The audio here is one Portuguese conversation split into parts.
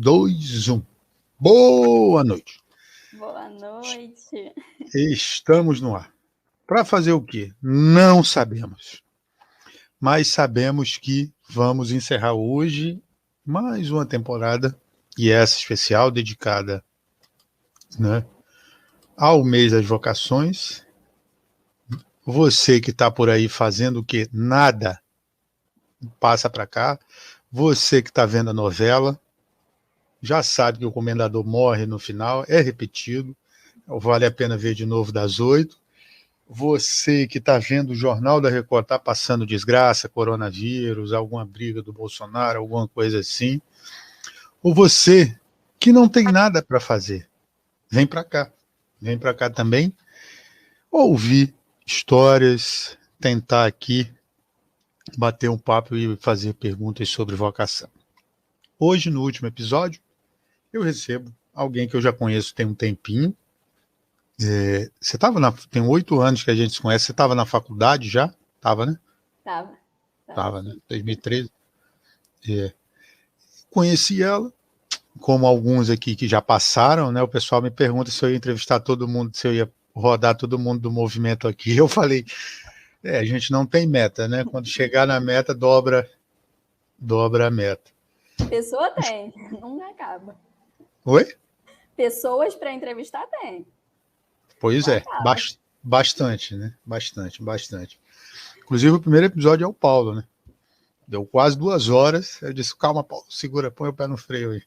2, 1. Boa noite. Boa noite. Estamos no ar. Para fazer o quê? Não sabemos. Mas sabemos que vamos encerrar hoje mais uma temporada, e essa especial, dedicada, né, ao mês das vocações. Você que está por aí fazendo o quê? Nada, passa para cá. Você que está vendo a novela, já sabe que o Comendador morre no final, é repetido, vale a pena ver de novo das 8. Você que está vendo o Jornal da Record, está passando desgraça, coronavírus, alguma briga do Bolsonaro, alguma coisa assim. Ou você que não tem nada para fazer, vem para cá. Vem para cá também ouvir histórias, tentar aqui bater um papo e fazer perguntas sobre vocação. Hoje, no último episódio, eu recebo alguém que eu já conheço tem um tempinho. Você estava tem 8 anos que a gente se conhece. Você estava na faculdade já? Estava, né? Tava, né? 2013. Conheci ela, como alguns aqui que já passaram, né? O pessoal me pergunta se eu ia entrevistar todo mundo, se eu ia rodar todo mundo do movimento aqui. Eu falei, a gente não tem meta, né? Quando chegar na meta, dobra a meta. Pessoa tem, nunca acaba. Oi? Pessoas para entrevistar tem. Pois Não é, acaba. bastante, né? Bastante. Inclusive, o primeiro episódio é o Paulo, né? Deu quase 2 horas. Eu disse, calma, Paulo, segura, põe o pé no freio aí.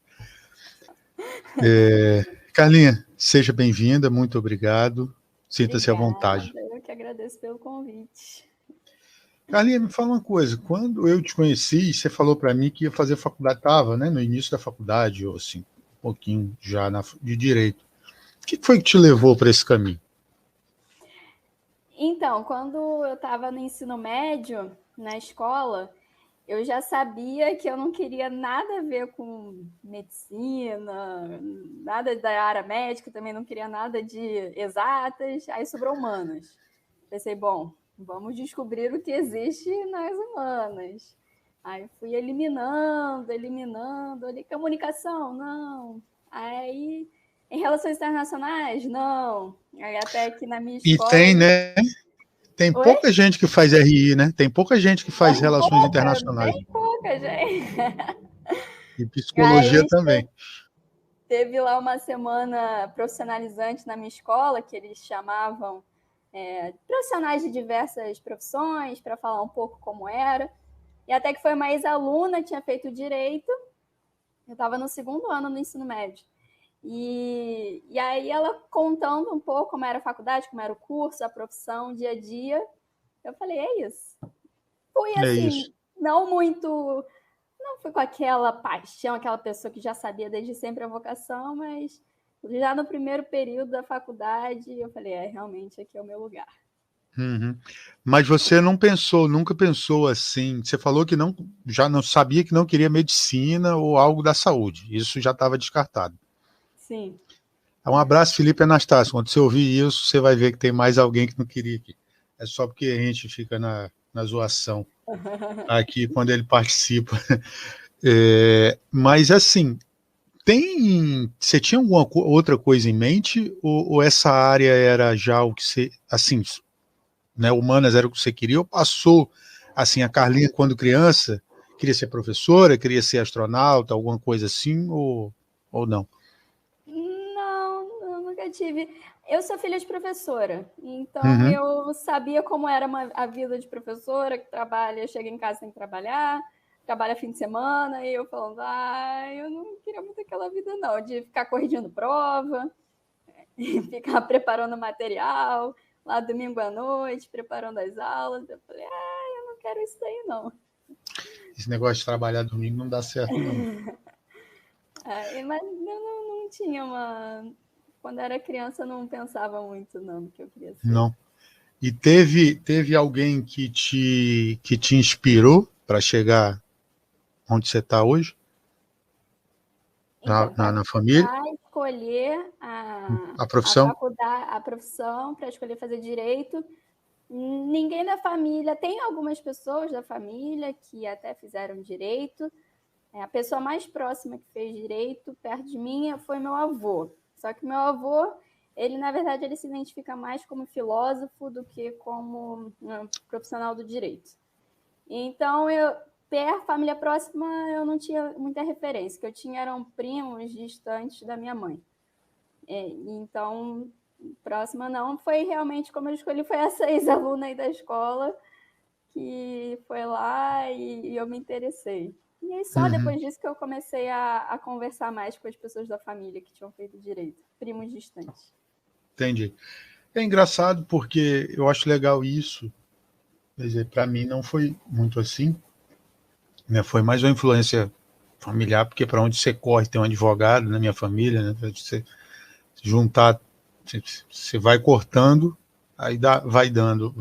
Carlinha, seja bem-vinda, muito obrigado. Sinta-se à vontade. Eu que agradeço pelo convite. Carlinha, me fala uma coisa. Quando eu te conheci, você falou para mim que ia fazer faculdade, estava, né, no início da faculdade, ou assim, um pouquinho já de Direito. O que foi que te levou para esse caminho? Então, quando eu estava no ensino médio, na escola, eu já sabia que eu não queria nada a ver com medicina, nada da área médica, também não queria nada de exatas, aí sobrou humanas. Pensei, bom, vamos descobrir o que existe nas humanas. Aí fui eliminando, ali, comunicação, não. Aí, em relações internacionais, não. Aí até que na minha E escola... tem, né? Tem Oi? pouca gente que faz RI, né? Tem pouca gente que faz relações internacionais. Bem pouca, gente. E psicologia Aí também. teve lá uma semana profissionalizante na minha escola, que eles chamavam profissionais de diversas profissões, para falar um pouco como era. E até que foi uma ex-aluna, tinha feito Direito, eu estava no 2º ano do ensino médio. E aí ela contando um pouco como era a faculdade, como era o curso, a profissão, o dia a dia, eu falei, é isso. Fui É assim, isso. não fui com aquela paixão, aquela pessoa que já sabia desde sempre a vocação, mas já no primeiro período da faculdade eu falei, realmente aqui é o meu lugar. Uhum. Mas você não pensou, nunca pensou assim, você falou que já não sabia que não queria medicina ou algo da saúde, isso já estava descartado. Sim. Um abraço, Felipe Anastácio, quando você ouvir isso, você vai ver que tem mais alguém que não queria aqui. É só porque a gente fica na zoação aqui quando ele participa. Mas assim, você tinha alguma outra coisa em mente ou essa área era já o que você, assim, né, humanas era o que você queria, ou passou, assim, a Carlinha, quando criança, queria ser professora, queria ser astronauta, alguma coisa assim, ou não? Não, eu nunca tive. Eu sou filha de professora, então Uhum. eu sabia como era a vida de professora, que trabalha, chega em casa sem trabalhar, trabalha fim de semana, e eu falando, eu não queria muito aquela vida não, de ficar corrigindo prova, ficar preparando material, lá domingo à noite, preparando as aulas. Eu falei, eu não quero isso daí, não. Esse negócio de trabalhar domingo não dá certo, não. Mas eu não tinha uma... Quando era criança, eu não pensava muito, não, no que eu queria ser. Não. E teve alguém que te inspirou para chegar onde você está hoje? Então, Na família? para escolher A a profissão? faculdade, a profissão, para escolher fazer direito, ninguém da família, tem algumas pessoas da família que até fizeram direito, A pessoa mais próxima que fez direito, perto de mim, foi meu avô. Só que meu avô, ele, na verdade, ele se identifica mais como filósofo do que como profissional do direito. Então, família próxima, eu não tinha muita referência. O que eu tinha eram primos distantes da minha mãe. Então, próxima não. Foi realmente como eu escolhi, foi essa ex-aluna aí da escola que foi lá e eu me interessei. E aí só depois disso que eu comecei a conversar mais com as pessoas da família que tinham feito direito, primos distantes. Entendi. É engraçado porque eu acho legal isso. Quer dizer, para mim não foi muito assim, né? Foi mais uma influência familiar, porque para onde você corre tem um advogado na minha família, né? Pra você juntar, você vai cortando, aí vai dando,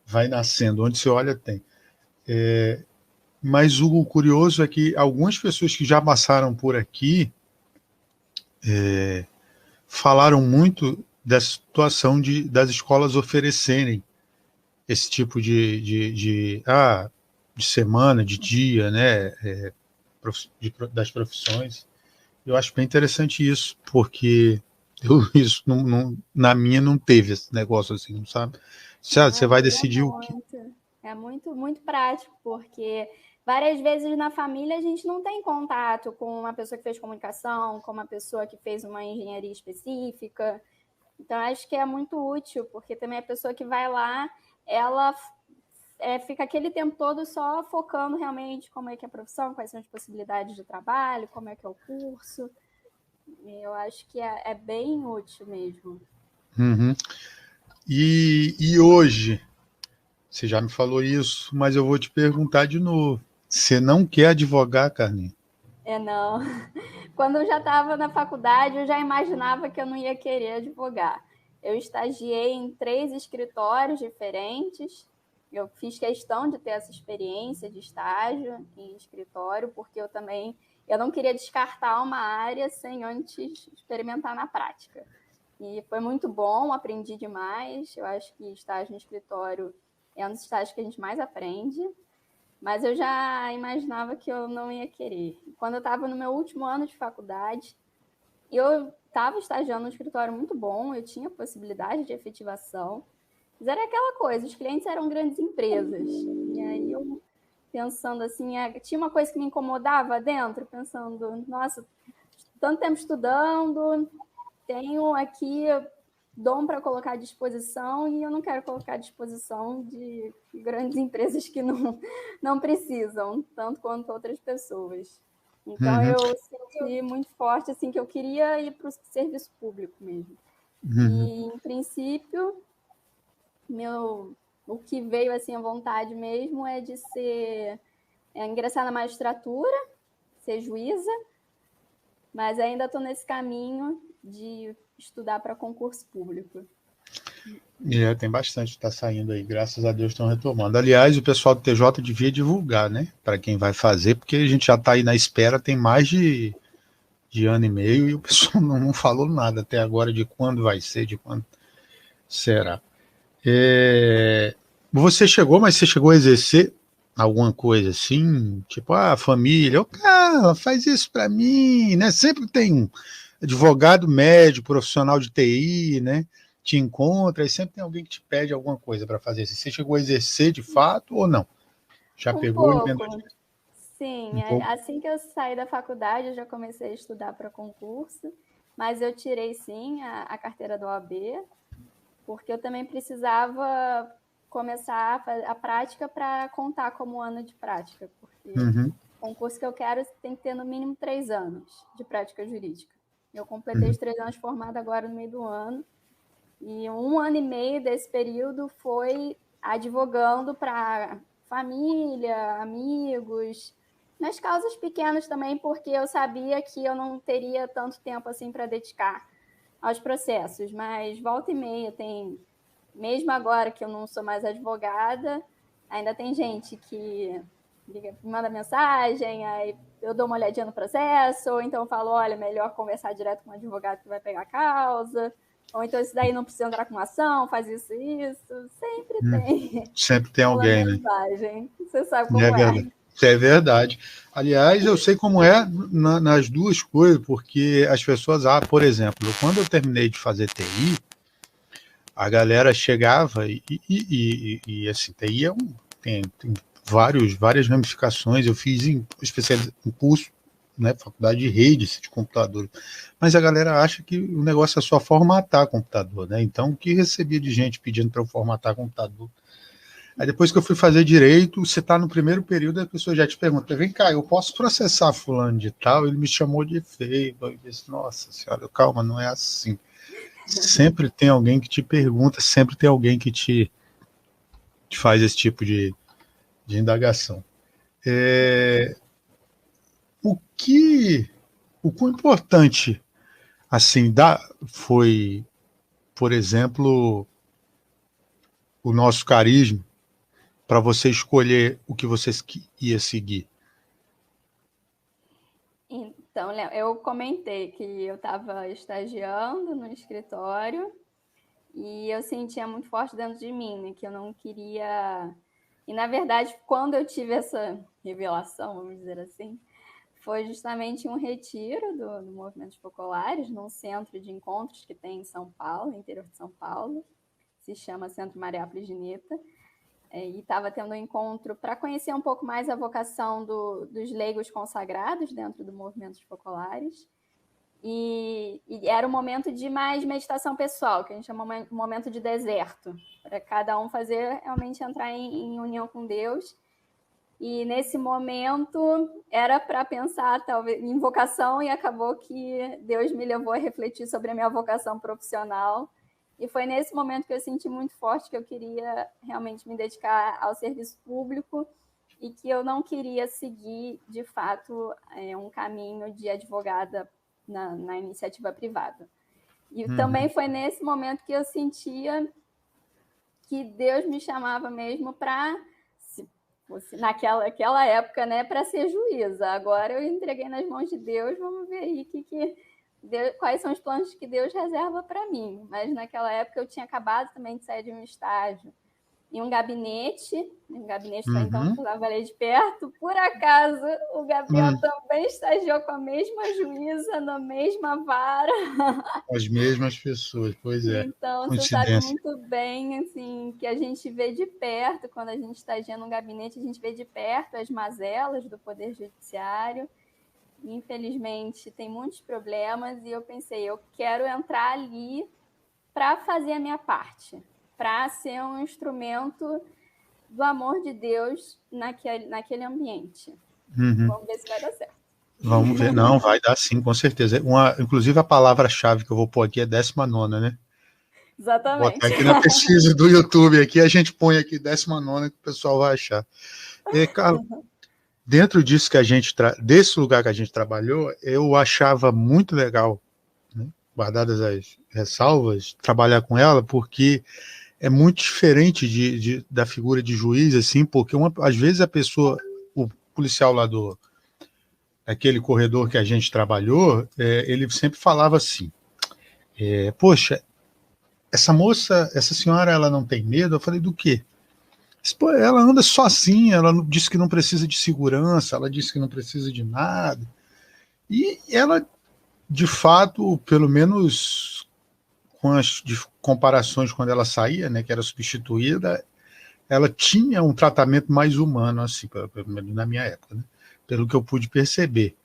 vai nascendo. Onde você olha tem. Mas o curioso é que algumas pessoas que já passaram por aqui falaram muito da situação das escolas oferecerem esse tipo de semana, de dia, né, das profissões. Eu acho bem interessante isso, porque isso na minha não teve esse negócio assim, sabe? Você vai decidir o que. É muito, muito prático, porque várias vezes na família a gente não tem contato com uma pessoa que fez comunicação, com uma pessoa que fez uma engenharia específica. Então, acho que é muito útil, porque também a pessoa que vai lá, ela fica aquele tempo todo só focando realmente como é que é a profissão, quais são as possibilidades de trabalho, como é que é o curso. Eu acho que é bem útil mesmo. Uhum. E hoje, você já me falou isso, mas eu vou te perguntar de novo. Você não quer advogar, Carlinhos? Não. Quando eu já estava na faculdade, eu já imaginava que eu não ia querer advogar. Eu estagiei em 3 escritórios diferentes. Eu fiz questão de ter essa experiência de estágio em escritório, porque eu não queria descartar uma área sem antes experimentar na prática. E foi muito bom, aprendi demais. Eu acho que estágio no escritório é um dos estágios que a gente mais aprende. Mas eu já imaginava que eu não ia querer. Quando eu estava no meu último ano de faculdade, eu estava estagiando num escritório muito bom, eu tinha possibilidade de efetivação, mas era aquela coisa, os clientes eram grandes empresas. E aí eu, pensando assim, tinha uma coisa que me incomodava dentro, pensando, nossa, tanto tempo estudando, tenho aqui dom para colocar à disposição e eu não quero colocar à disposição de grandes empresas que não precisam, tanto quanto outras pessoas. Então, eu senti muito forte assim, que eu queria ir para o serviço público mesmo. E, em princípio, o que veio assim, a vontade mesmo é de ingressar na magistratura, ser juíza, mas ainda estou nesse caminho de estudar para concurso público. Tem bastante que está saindo aí, graças a Deus estão retomando. Aliás, o pessoal do TJ devia divulgar, né? Para quem vai fazer, porque a gente já está aí na espera, tem mais de ano e meio, e o pessoal não falou nada até agora de quando vai ser, de quando será. Você chegou a exercer alguma coisa assim? Tipo, família, cara, faz isso para mim, né? Sempre tem um advogado médico, profissional de TI, né? Te encontra e sempre tem alguém que te pede alguma coisa para fazer. Você chegou a exercer de fato ou não? Já pegou e pouco. Sim, assim que eu saí da faculdade, eu já comecei a estudar para concurso, mas eu tirei sim a carteira do OAB, porque eu também precisava começar a prática para contar como ano de prática, porque o concurso que eu quero tem que ter no mínimo 3 anos de prática jurídica. Eu completei os 3 anos formada agora no meio do ano, e 1 ano e meio desse período foi advogando para família, amigos, nas causas pequenas também, porque eu sabia que eu não teria tanto tempo assim para dedicar aos processos, mas volta e meia mesmo agora que eu não sou mais advogada, ainda tem gente que manda mensagem, aí eu dou uma olhadinha no processo, ou então eu falo, olha, melhor conversar direto com o advogado que vai pegar a causa, ou então isso daí não precisa entrar com ação, faz isso, sempre tem. Sempre tem alguém, né? Mensagem. Você sabe É como é. verdade. Isso é verdade. Aliás, eu sei como é nas duas coisas, porque as pessoas, por exemplo, quando eu terminei de fazer TI, a galera chegava e assim, TI tem várias ramificações. Eu fiz um curso, né, faculdade de redes de computador, mas a galera acha que o negócio é só formatar computador, né? Então, o que recebia de gente pedindo para eu formatar computador. Aí depois que eu fui fazer direito, você está no primeiro período, a pessoa já te pergunta, vem cá, eu posso processar fulano de tal? Ele me chamou de feio. Eu disse, nossa senhora, calma, não é assim. Sempre tem alguém que te pergunta, sempre tem alguém que te faz esse tipo de indagação. O quão importante assim foi, por exemplo, o nosso carisma para você escolher o que você ia seguir? Então, eu comentei que eu estava estagiando no escritório e eu sentia muito forte dentro de mim, né, que eu não queria. E, na verdade, quando eu tive essa revelação, vamos dizer assim, foi justamente um retiro do Movimentos Populares, num centro de encontros que tem em São Paulo, no interior de São Paulo, se chama Centro Mariápolis de Nita. E estava tendo um encontro para conhecer um pouco mais a vocação dos leigos consagrados dentro do Movimentos Populares. E era um momento de mais meditação pessoal, que a gente chama um momento de deserto, para cada um fazer realmente entrar em união com Deus. E nesse momento era para pensar talvez em vocação, e acabou que Deus me levou a refletir sobre a minha vocação profissional. E foi nesse momento que eu senti muito forte que eu queria realmente me dedicar ao serviço público e que eu não queria seguir, de fato, um caminho de advogada na iniciativa privada. E também foi nesse momento que eu sentia que Deus me chamava mesmo para, naquela época, né, para ser juíza. Agora eu entreguei nas mãos de Deus, vamos ver aí quais são os planos que Deus reserva para mim. Mas naquela época eu tinha acabado também de sair de um estágio em um gabinete foi então que eu trabalhei de perto. Por acaso, o Gabriel também estagiou com a mesma juíza, na mesma vara. As mesmas pessoas, pois é. Então, você sabe muito bem, assim, que a gente vê de perto, quando a gente estagia no gabinete, a gente vê de perto as mazelas do Poder Judiciário. Infelizmente, tem muitos problemas e eu pensei, eu quero entrar ali para fazer a minha parte, para ser um instrumento do amor de Deus naquele ambiente. Vamos ver se vai dar certo. Vamos ver. Não, vai dar sim, com certeza. Inclusive, a palavra-chave que eu vou pôr aqui é 19ª, né? Exatamente. Vou botar aqui na pesquisa do YouTube, aqui a gente põe aqui 19ª que o pessoal vai achar. E, Carla, dentro disso que desse lugar que a gente trabalhou, eu achava muito legal, né, guardadas as ressalvas, trabalhar com ela, porque é muito diferente da figura de juiz, assim, porque às vezes o policial lá aquele corredor que a gente trabalhou, ele sempre falava assim, poxa, essa senhora, ela não tem medo? Eu falei, do quê? Pô, ela anda sozinha, ela disse que não precisa de segurança, ela disse que não precisa de nada. E ela, de fato, pelo menos com as comparações quando ela saía, né, que era substituída, ela tinha um tratamento mais humano, assim, pelo menos na minha época, né, pelo que eu pude perceber.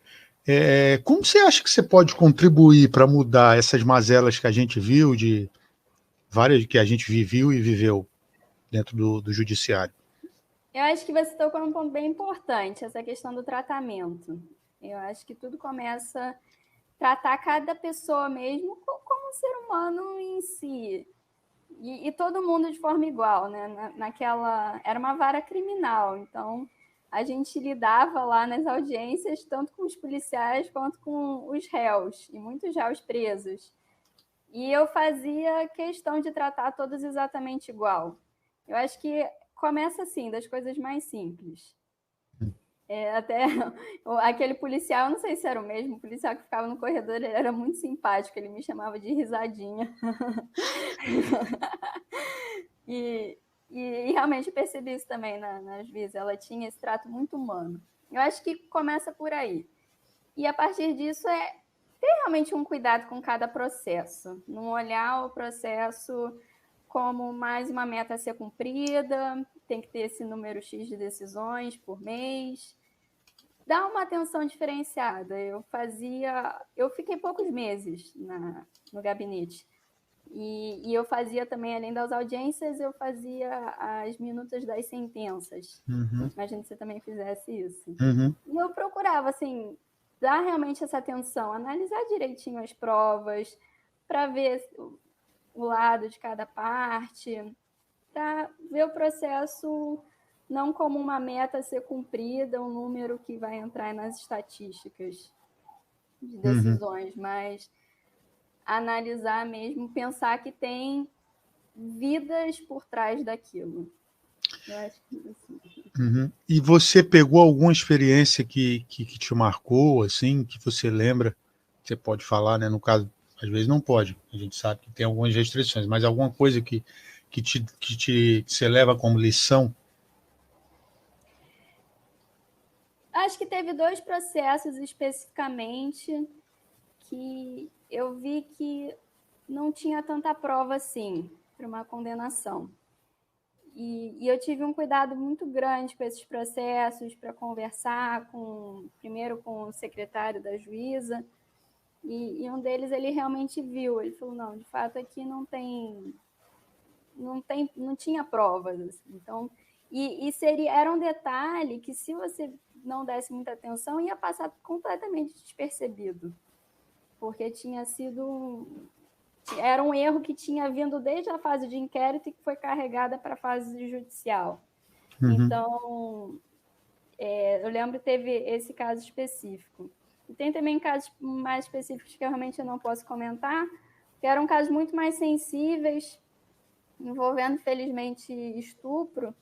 Como você acha que você pode contribuir para mudar essas mazelas que a gente viu, de várias que a gente viveu e viveu dentro do judiciário? Eu acho que você tocou num ponto bem importante, essa questão do tratamento. Eu acho que tudo começa a tratar cada pessoa mesmo como um ser humano em si. E todo mundo de forma igual, né? Era uma vara criminal, então a gente lidava lá nas audiências tanto com os policiais quanto com os réus, e muitos réus presos. E eu fazia questão de tratar todos exatamente igual. Eu acho que começa assim, das coisas mais simples. Até aquele policial, eu não sei se era o mesmo, policial que ficava no corredor, ele era muito simpático, ele me chamava de risadinha. E E realmente eu percebi isso também na juíza, ela tinha esse trato muito humano. Eu acho que começa por aí. E a partir disso é ter realmente um cuidado com cada processo, não olhar o processo como mais uma meta a ser cumprida, tem que ter esse número X de decisões por mês. Dá uma atenção diferenciada. Eu fiquei poucos meses no gabinete. E eu fazia também, além das audiências, eu fazia as minutas das sentenças. Uhum. Imagino que você também fizesse isso. Uhum. E eu procurava, assim, dar realmente essa atenção, analisar direitinho as provas, para ver o lado de cada parte, para ver o processo não como uma meta a ser cumprida, um número que vai entrar nas estatísticas de decisões, mas analisar mesmo, pensar que tem vidas por trás daquilo. Eu acho que Uhum. E você pegou alguma experiência que te marcou, assim, que você lembra? Você pode falar, né? No caso, às vezes não pode. A gente sabe que tem algumas restrições, mas alguma coisa que você leva como lição? acho que teve 2 processos especificamente que eu vi que não tinha tanta prova assim para uma condenação. E eu tive um cuidado muito grande com esses processos para conversar primeiro com o secretário da juíza, e um deles ele realmente viu, ele falou, não, de fato aqui não tinha provas, assim. Então, era um detalhe que se você não desse muita atenção ia passar completamente despercebido, porque era um erro que tinha vindo desde a fase de inquérito e que foi carregada para a fase judicial. Uhum. Então, eu lembro que teve esse caso específico. E tem também casos mais específicos que eu realmente não posso comentar, que eram casos muito mais sensíveis, envolvendo, felizmente, estupro.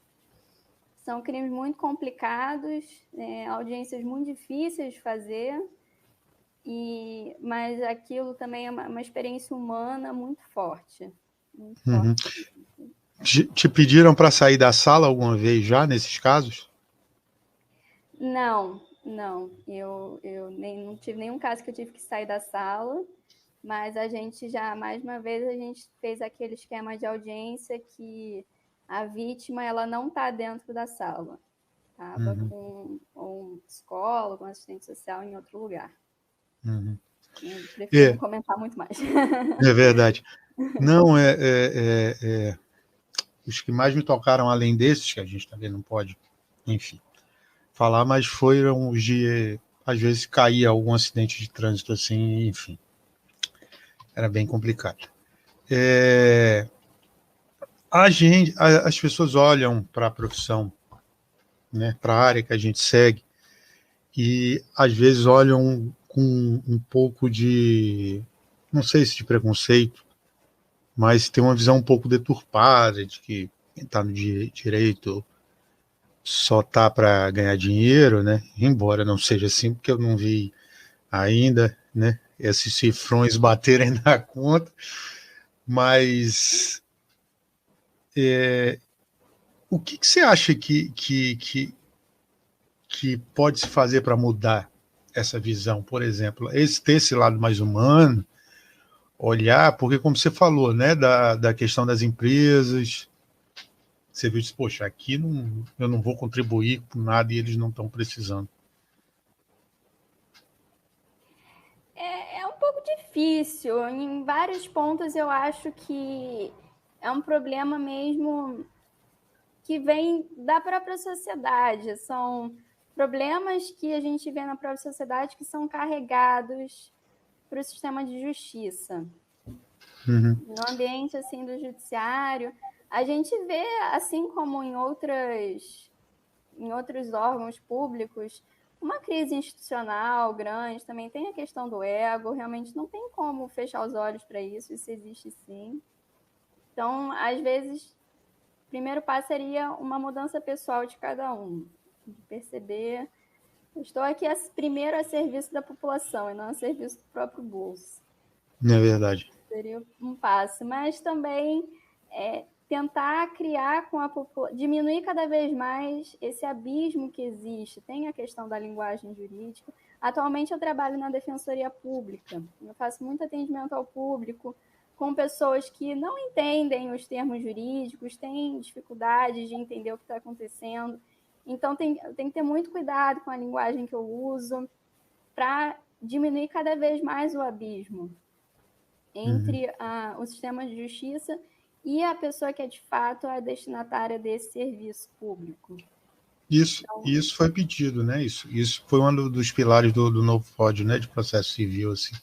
São crimes muito complicados, audiências muito difíceis de fazer, mas aquilo também é uma experiência humana muito forte. Muito forte. Te pediram para sair da sala alguma vez já, nesses casos? Não. Eu não tive nenhum caso que eu tive que sair da sala, mas a gente já, mais uma vez, a gente fez aquele esquema de audiência que a vítima ela não está dentro da sala. Estava com um psicólogo, um assistente social em outro lugar. Eu prefiro não comentar muito mais. É verdade. Não, os que mais me tocaram, além desses, que a gente também não pode, enfim, falar, mas foram os de, às vezes, caía algum acidente de trânsito, assim, enfim. Era bem complicado. As pessoas olham para a profissão, né, para a área que a gente segue, e às vezes olham com um pouco de, não sei se de preconceito, mas tem uma visão um pouco deturpada de que quem está no direito só tá para ganhar dinheiro, né? Embora não seja assim, porque eu não vi ainda, né? Esses cifrões baterem na conta, mas o que você acha que pode se fazer para mudar essa visão? Por exemplo, ter esse lado mais humano, olhar, porque como você falou, né, da questão das empresas, você viu, poxa, aqui eu não vou contribuir com nada e eles não estão precisando. É um pouco difícil. Em vários pontos eu acho que é um problema mesmo que vem da própria sociedade. São problemas que a gente vê na própria sociedade que são carregados para o sistema de justiça. No ambiente assim do judiciário, a gente vê, assim como em outros órgãos públicos, uma crise institucional grande, também tem a questão do ego, realmente não tem como fechar os olhos para isso existe sim. Então, às vezes, o primeiro passo seria uma mudança pessoal de cada um, de perceber, eu estou aqui primeiro a serviço da população e não a serviço do próprio bolso. Não é verdade. Seria um passo, mas também tentar criar com a população, diminuir cada vez mais esse abismo que existe. Tem a questão da linguagem jurídica. Atualmente eu trabalho na Defensoria Pública. Eu faço muito atendimento ao público com pessoas que não entendem os termos jurídicos, têm dificuldade de entender o que está acontecendo. Então, tem que ter muito cuidado com a linguagem que eu uso para diminuir cada vez mais o abismo entre o sistema de justiça e a pessoa que é, de fato, a destinatária desse serviço público. Isso foi pedido, né? Isso foi um dos pilares do novo Código, né, de processo civil, assim,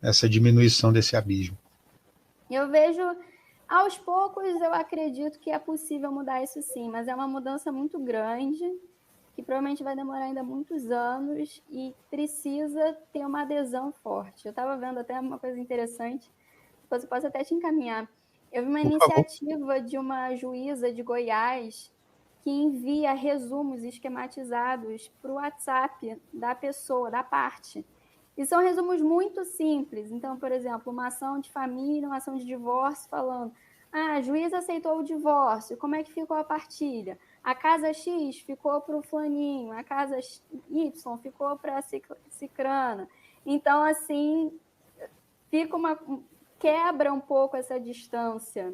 essa diminuição desse abismo. Eu vejo, aos poucos, eu acredito que é possível mudar isso sim, mas é uma mudança muito grande, que provavelmente vai demorar ainda muitos anos e precisa ter uma adesão forte. Eu estava vendo até uma coisa interessante, depois eu posso até te encaminhar. Eu vi uma iniciativa de uma juíza de Goiás que envia resumos esquematizados para o WhatsApp da pessoa, da parte. E são resumos muito simples. Então, por exemplo, uma ação de família, uma ação de divórcio, falando: a juíza aceitou o divórcio, como é que ficou a partilha? A casa X ficou para o fulaninho, a casa Y ficou para a cicrana. Então, assim, quebra um pouco essa distância.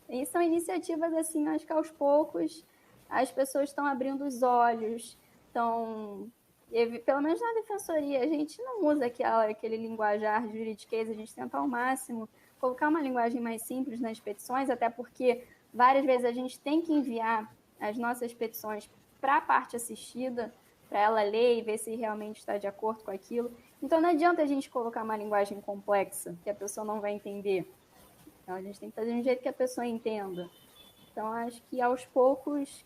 E são iniciativas, assim, acho que aos poucos as pessoas estão abrindo os olhos, pelo menos na defensoria, a gente não usa aquele linguajar juridiquês, a gente tenta ao máximo colocar uma linguagem mais simples nas petições, até porque várias vezes a gente tem que enviar as nossas petições para a parte assistida, para ela ler e ver se realmente está de acordo com aquilo. Então não adianta a gente colocar uma linguagem complexa, que a pessoa não vai entender. Então a gente tem que fazer de um jeito que a pessoa entenda. Então acho que aos poucos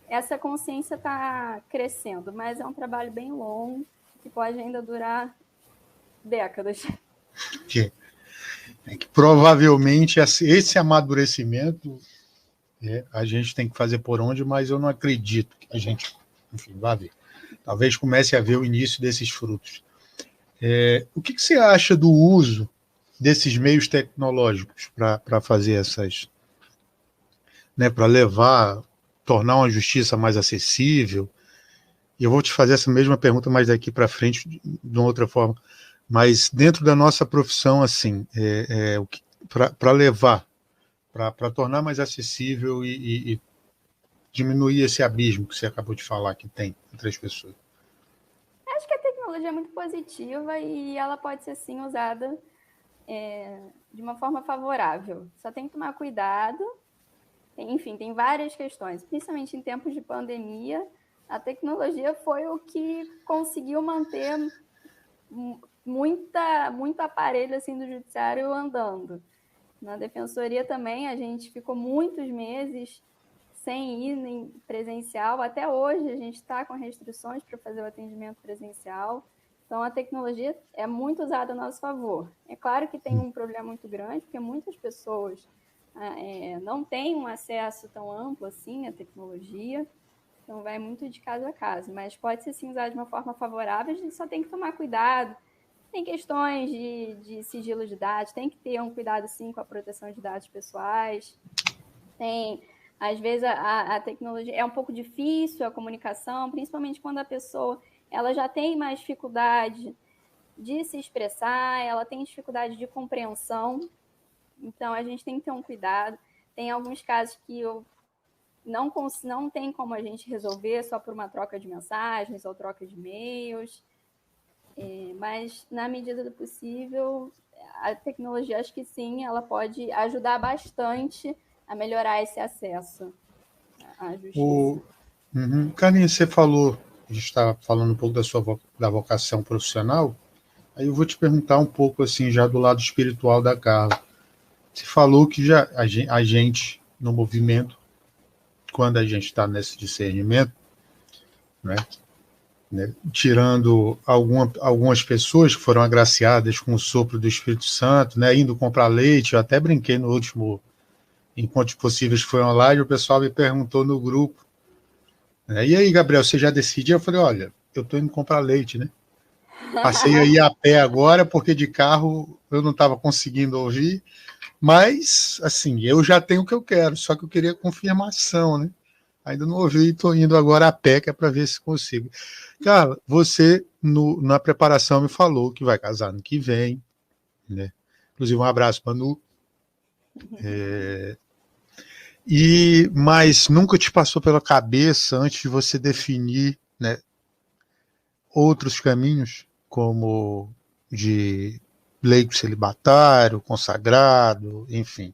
essa consciência está crescendo, mas é um trabalho bem longo, que pode ainda durar décadas. Que provavelmente esse amadurecimento a gente tem que fazer por onde, mas eu não acredito que a gente, enfim, vá ver. Talvez comece a ver o início desses frutos. O que você acha do uso desses meios tecnológicos para fazer essas, né, para tornar uma justiça mais acessível? E eu vou te fazer essa mesma pergunta mais daqui para frente de uma outra forma, mas dentro da nossa profissão, assim, para levar, para tornar mais acessível e diminuir esse abismo que você acabou de falar que tem entre as pessoas. Acho que a tecnologia é muito positiva e ela pode ser, sim, usada de uma forma favorável. Só tem que tomar cuidado. Enfim, tem várias questões, principalmente em tempos de pandemia. A tecnologia foi o que conseguiu manter muito aparelho assim, do judiciário andando. Na defensoria também, a gente ficou muitos meses sem ir em presencial. Até hoje, a gente está com restrições para fazer o atendimento presencial. Então, a tecnologia é muito usada a nosso favor. É claro que tem um problema muito grande, porque muitas pessoas não têm um acesso tão amplo assim à tecnologia. Então, vai muito de caso a caso. Mas pode ser, sim, usado de uma forma favorável. A gente só tem que tomar cuidado. Tem questões de sigilo de dados, tem que ter um cuidado, sim, com a proteção de dados pessoais. Às vezes, a tecnologia é um pouco difícil, a comunicação, principalmente quando a pessoa ela já tem mais dificuldade de se expressar, ela tem dificuldade de compreensão. Então, a gente tem que ter um cuidado. Tem alguns casos que não tem como a gente resolver só por uma troca de mensagens ou troca de e-mails. Mas, na medida do possível, a tecnologia, acho que sim, ela pode ajudar bastante a melhorar esse acesso à justiça. Karine, você falou, a gente está falando um pouco da vocação profissional, aí eu vou te perguntar um pouco, assim, já do lado espiritual da Carla. Você falou que já a gente, no movimento, quando a gente está nesse discernimento, né, tirando algumas pessoas que foram agraciadas com o sopro do Espírito Santo, né, indo comprar leite, eu até brinquei no último Encontros Possíveis que foi online, o pessoal me perguntou no grupo, né, e aí, Gabriel, você já decidiu? Eu falei, olha, eu estou indo comprar leite, né? Passei aí a pé agora, porque de carro eu não estava conseguindo ouvir, Mas, assim, eu já tenho o que eu quero, só que eu queria confirmação, né? Ainda não ouvi, estou indo agora a pé, que é para ver se consigo. Cara, você, na preparação, me falou que vai casar no que vem, né? Inclusive, um abraço, Manu. Mas nunca te passou pela cabeça, antes de você definir, né, outros caminhos, como de leigo celibatário, consagrado, enfim,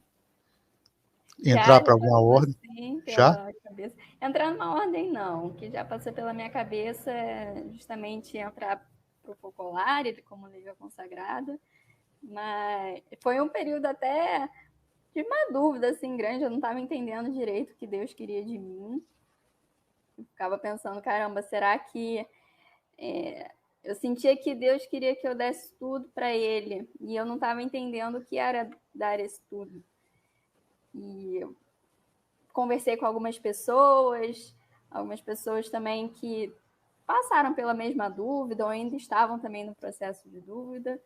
entrar para Já alguma passou ordem? assim Já? pela cabeça. Entrar numa ordem, não. O que já passou pela minha cabeça é justamente entrar para o focolário, como leiga consagrada. Mas foi um período até de uma dúvida assim grande. Eu não estava entendendo direito o que Deus queria de mim. Eu ficava pensando, caramba, será que eu sentia que Deus queria que eu desse tudo para Ele e eu não estava entendendo o que era dar esse tudo. E eu conversei com algumas pessoas também que passaram pela mesma dúvida ou ainda estavam também no processo de dúvida.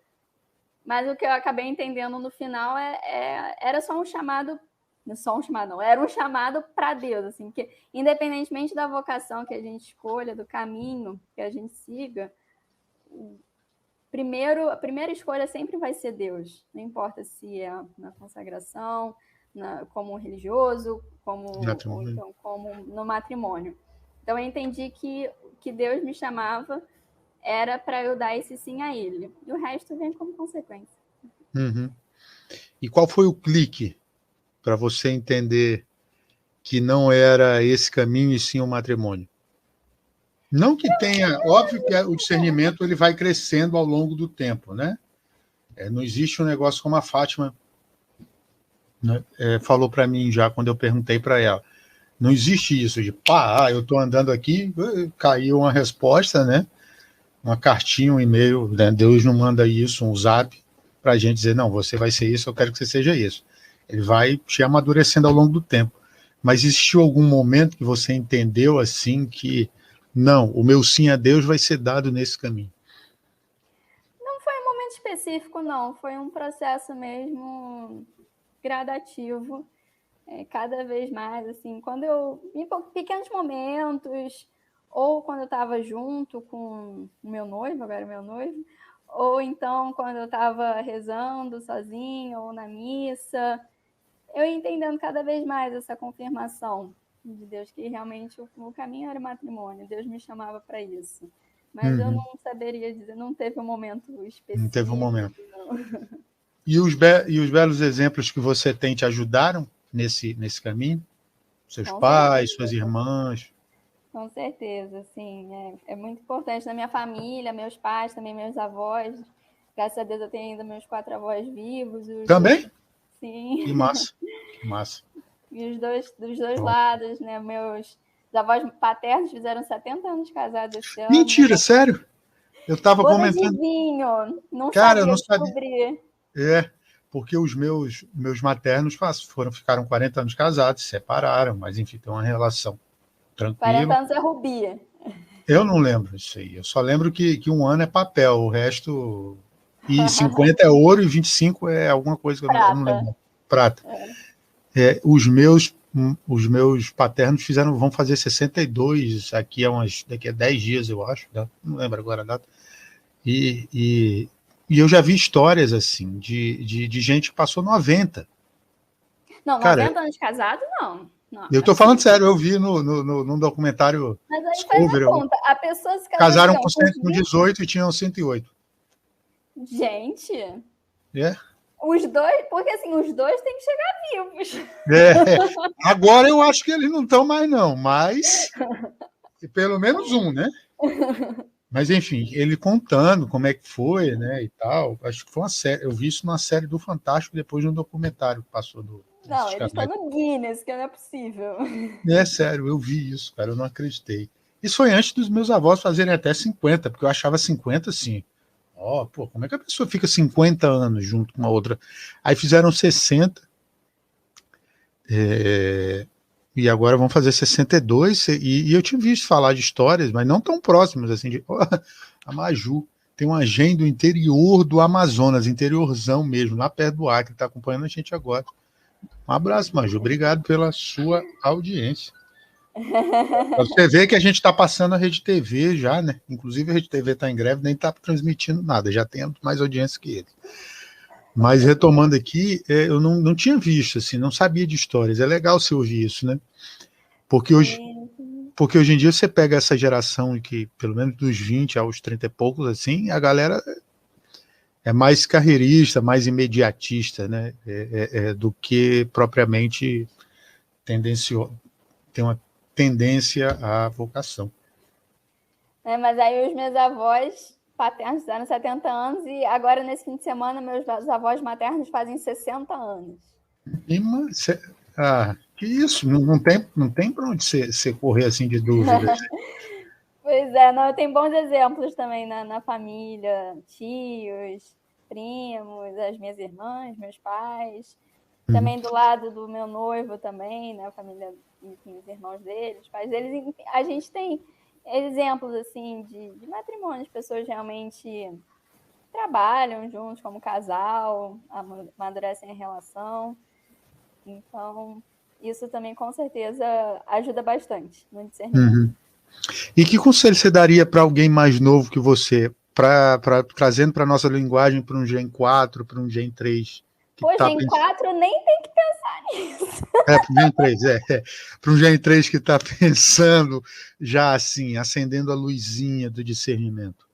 Mas o que eu acabei entendendo no final era só um chamado, não só um chamado, não, era um chamado para Deus, assim, que independentemente da vocação que a gente escolha, do caminho que a gente siga, a primeira escolha sempre vai ser Deus. Não importa se é na consagração, como religioso, ou então como no matrimônio. Então eu entendi que Deus me chamava era para eu dar esse sim a Ele. E o resto vem como consequência. Uhum. E qual foi o clique para você entender que não era esse caminho e sim o matrimônio? Não que tenha, óbvio que o discernimento ele vai crescendo ao longo do tempo, né? Não existe um negócio como a Fátima, né, falou para mim já quando eu perguntei para ela. Não existe isso de pá, eu estou andando aqui, caiu uma resposta, né? Uma cartinha, um e-mail, né? Deus não manda isso, um zap, para a gente dizer, não, você vai ser isso, eu quero que você seja isso. Ele vai te amadurecendo ao longo do tempo. Mas existiu algum momento que você entendeu assim que, não, o meu sim a Deus vai ser dado nesse caminho? Não foi um momento específico, não. Foi um processo mesmo gradativo. Cada vez mais, assim, em pequenos momentos, ou quando eu estava junto com o meu noivo, agora meu noivo, ou então quando eu estava rezando sozinha ou na missa, eu ia entendendo cada vez mais essa confirmação de Deus que realmente o caminho era o matrimônio, Deus me chamava para isso. Mas eu não saberia dizer, não teve um momento Não teve um específico, momento. não. E os belos exemplos que você tem te ajudaram nesse caminho? Seus Com pais, certeza. suas irmãs? Com certeza, sim. É muito importante na minha família, meus pais, também meus avós. Graças a Deus eu tenho ainda meus 4 avós vivos. Também? Sim. Que massa, que massa. E dos dois Bom. lados, né? Meus avós paternos fizeram 70 anos de casados esse ano. Mentira, sério? Eu estava Boda de comentando. vinho, não Cara, eu sabia não sabia. descobrir. Porque os meus maternos ficaram 40 anos casados, se separaram, mas enfim, tem uma relação 40 tranquila. anos é Rubi. Eu não lembro isso aí. Eu só lembro que um ano é papel, o resto. E 50 é ouro e 25 é alguma coisa que eu não Prata. lembro. Prata. Os meus paternos vão fazer 62 daqui a 10 dias, eu acho. Né? Não lembro agora a data. E eu já vi histórias assim, de gente que passou 90. Não, Cara, 90 anos de casado, não. Não, eu não é tô falando possível. sério, eu vi num documentário Mas aí faz a Discovery. conta. A pessoa se casou de Casaram quê? Com com 20? 18 e tinham 108. Gente, É. os dois, porque assim, os dois têm que chegar vivos. Agora eu acho que eles não estão mais, não, mas pelo menos um, né? Mas enfim, ele contando como é que foi, né, e tal. Acho que foi uma série. Eu vi isso numa série do Fantástico depois de um documentário que passou Não, desses eles estão canais. no Guinness, que não é possível. É sério, eu vi isso, cara, eu não acreditei. Isso foi antes dos meus avós fazerem até 50, porque eu achava 50 assim. Ó, pô, como é que a pessoa fica 50 anos junto com uma outra? Aí fizeram 60, e agora vão fazer 62, e eu tinha visto falar de histórias, mas não tão próximas, assim, a Maju Tem uma gente do interior do Amazonas, interiorzão mesmo, lá perto do Acre, está acompanhando a gente agora. Um abraço, Maju. Obrigado pela sua audiência. Pra você ver que a gente está passando a Rede TV já, né? Inclusive a Rede TV está em greve, nem está transmitindo nada, já temos mais audiência que ele. Mas retomando aqui, eu não tinha visto, assim, não sabia de histórias. É legal você ouvir isso, né? Porque hoje em dia você pega essa geração que, pelo menos dos 20 aos 30 e poucos, assim, a galera é mais carreirista, mais imediatista, né? Do que propriamente tem uma tendência à vocação. Mas aí os meus avós paternos fizeram 70 anos e agora, nesse fim de semana, meus avós maternos fazem 60 anos. Que isso? Não tem para onde você correr assim de dúvidas. Pois é, não, eu tenho bons exemplos também na família, tios, primos, as minhas irmãs, meus pais, também do lado do meu noivo também, né, a família, enfim, os irmãos dele, os pais deles, enfim, a gente tem exemplos assim de matrimônios, pessoas realmente trabalham juntos como casal, amadurecem a relação, então isso também com certeza ajuda bastante no discernimento. Uhum. E que conselho você daria para alguém mais novo que você, trazendo para a nossa linguagem para um Gen 4, para um Gen 3? Gen 4 nem tem que pensar nisso. Para o Gen 3, para um Gen 3 que está pensando já assim, acendendo a luzinha do discernimento.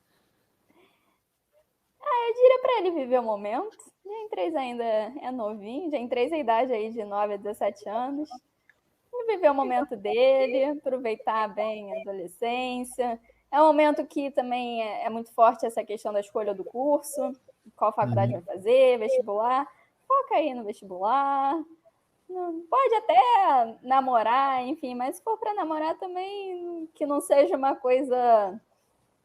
Eu diria para ele viver o momento. Gen 3 ainda é novinho, Gen 3 é a idade aí de 9 a 17 anos. Viver o momento dele, aproveitar bem a adolescência. É um momento que também é muito forte essa questão da escolha do curso, qual faculdade vai fazer, vestibular. Foca aí no vestibular. Pode até namorar, enfim, mas se for para namorar também, que não seja uma coisa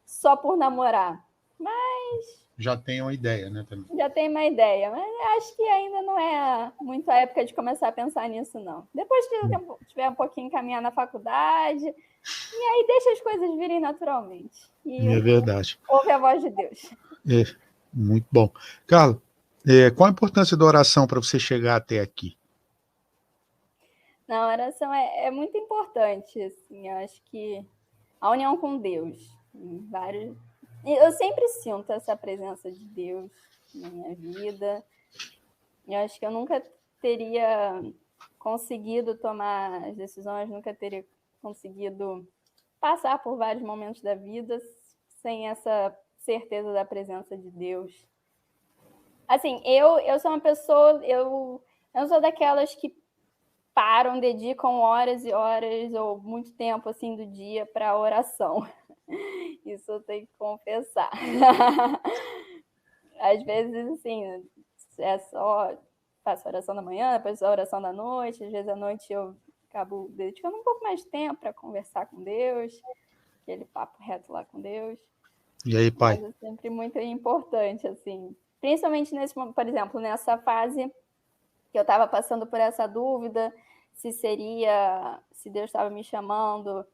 só por namorar. Mas já tem uma ideia, né? Também. Já tem uma ideia, mas acho que ainda não é muito a época de começar a pensar nisso, não. Depois que tiver um pouquinho caminhar na faculdade, e aí deixa as coisas virem naturalmente. E é verdade. Ouve a voz de Deus. Muito bom. Carla, qual a importância da oração para você chegar até aqui? Não, a oração é muito importante, assim, eu acho que a união com Deus, eu sempre sinto essa presença de Deus na minha vida. Eu acho que eu nunca teria conseguido tomar as decisões, nunca teria conseguido passar por vários momentos da vida sem essa certeza da presença de Deus. Assim, eu sou uma pessoa, eu não sou daquelas que dedicam horas e horas ou muito tempo assim do dia para oração. Isso eu tenho que confessar. Às vezes, assim, faço oração da manhã, depois a oração da noite. Às vezes à noite eu acabo dedicando um pouco mais de tempo para conversar com Deus, aquele papo reto lá com Deus. E aí, pai? Mas é sempre muito importante, assim. Principalmente por exemplo, nessa fase que eu estava passando por essa dúvida, se Deus estava me chamando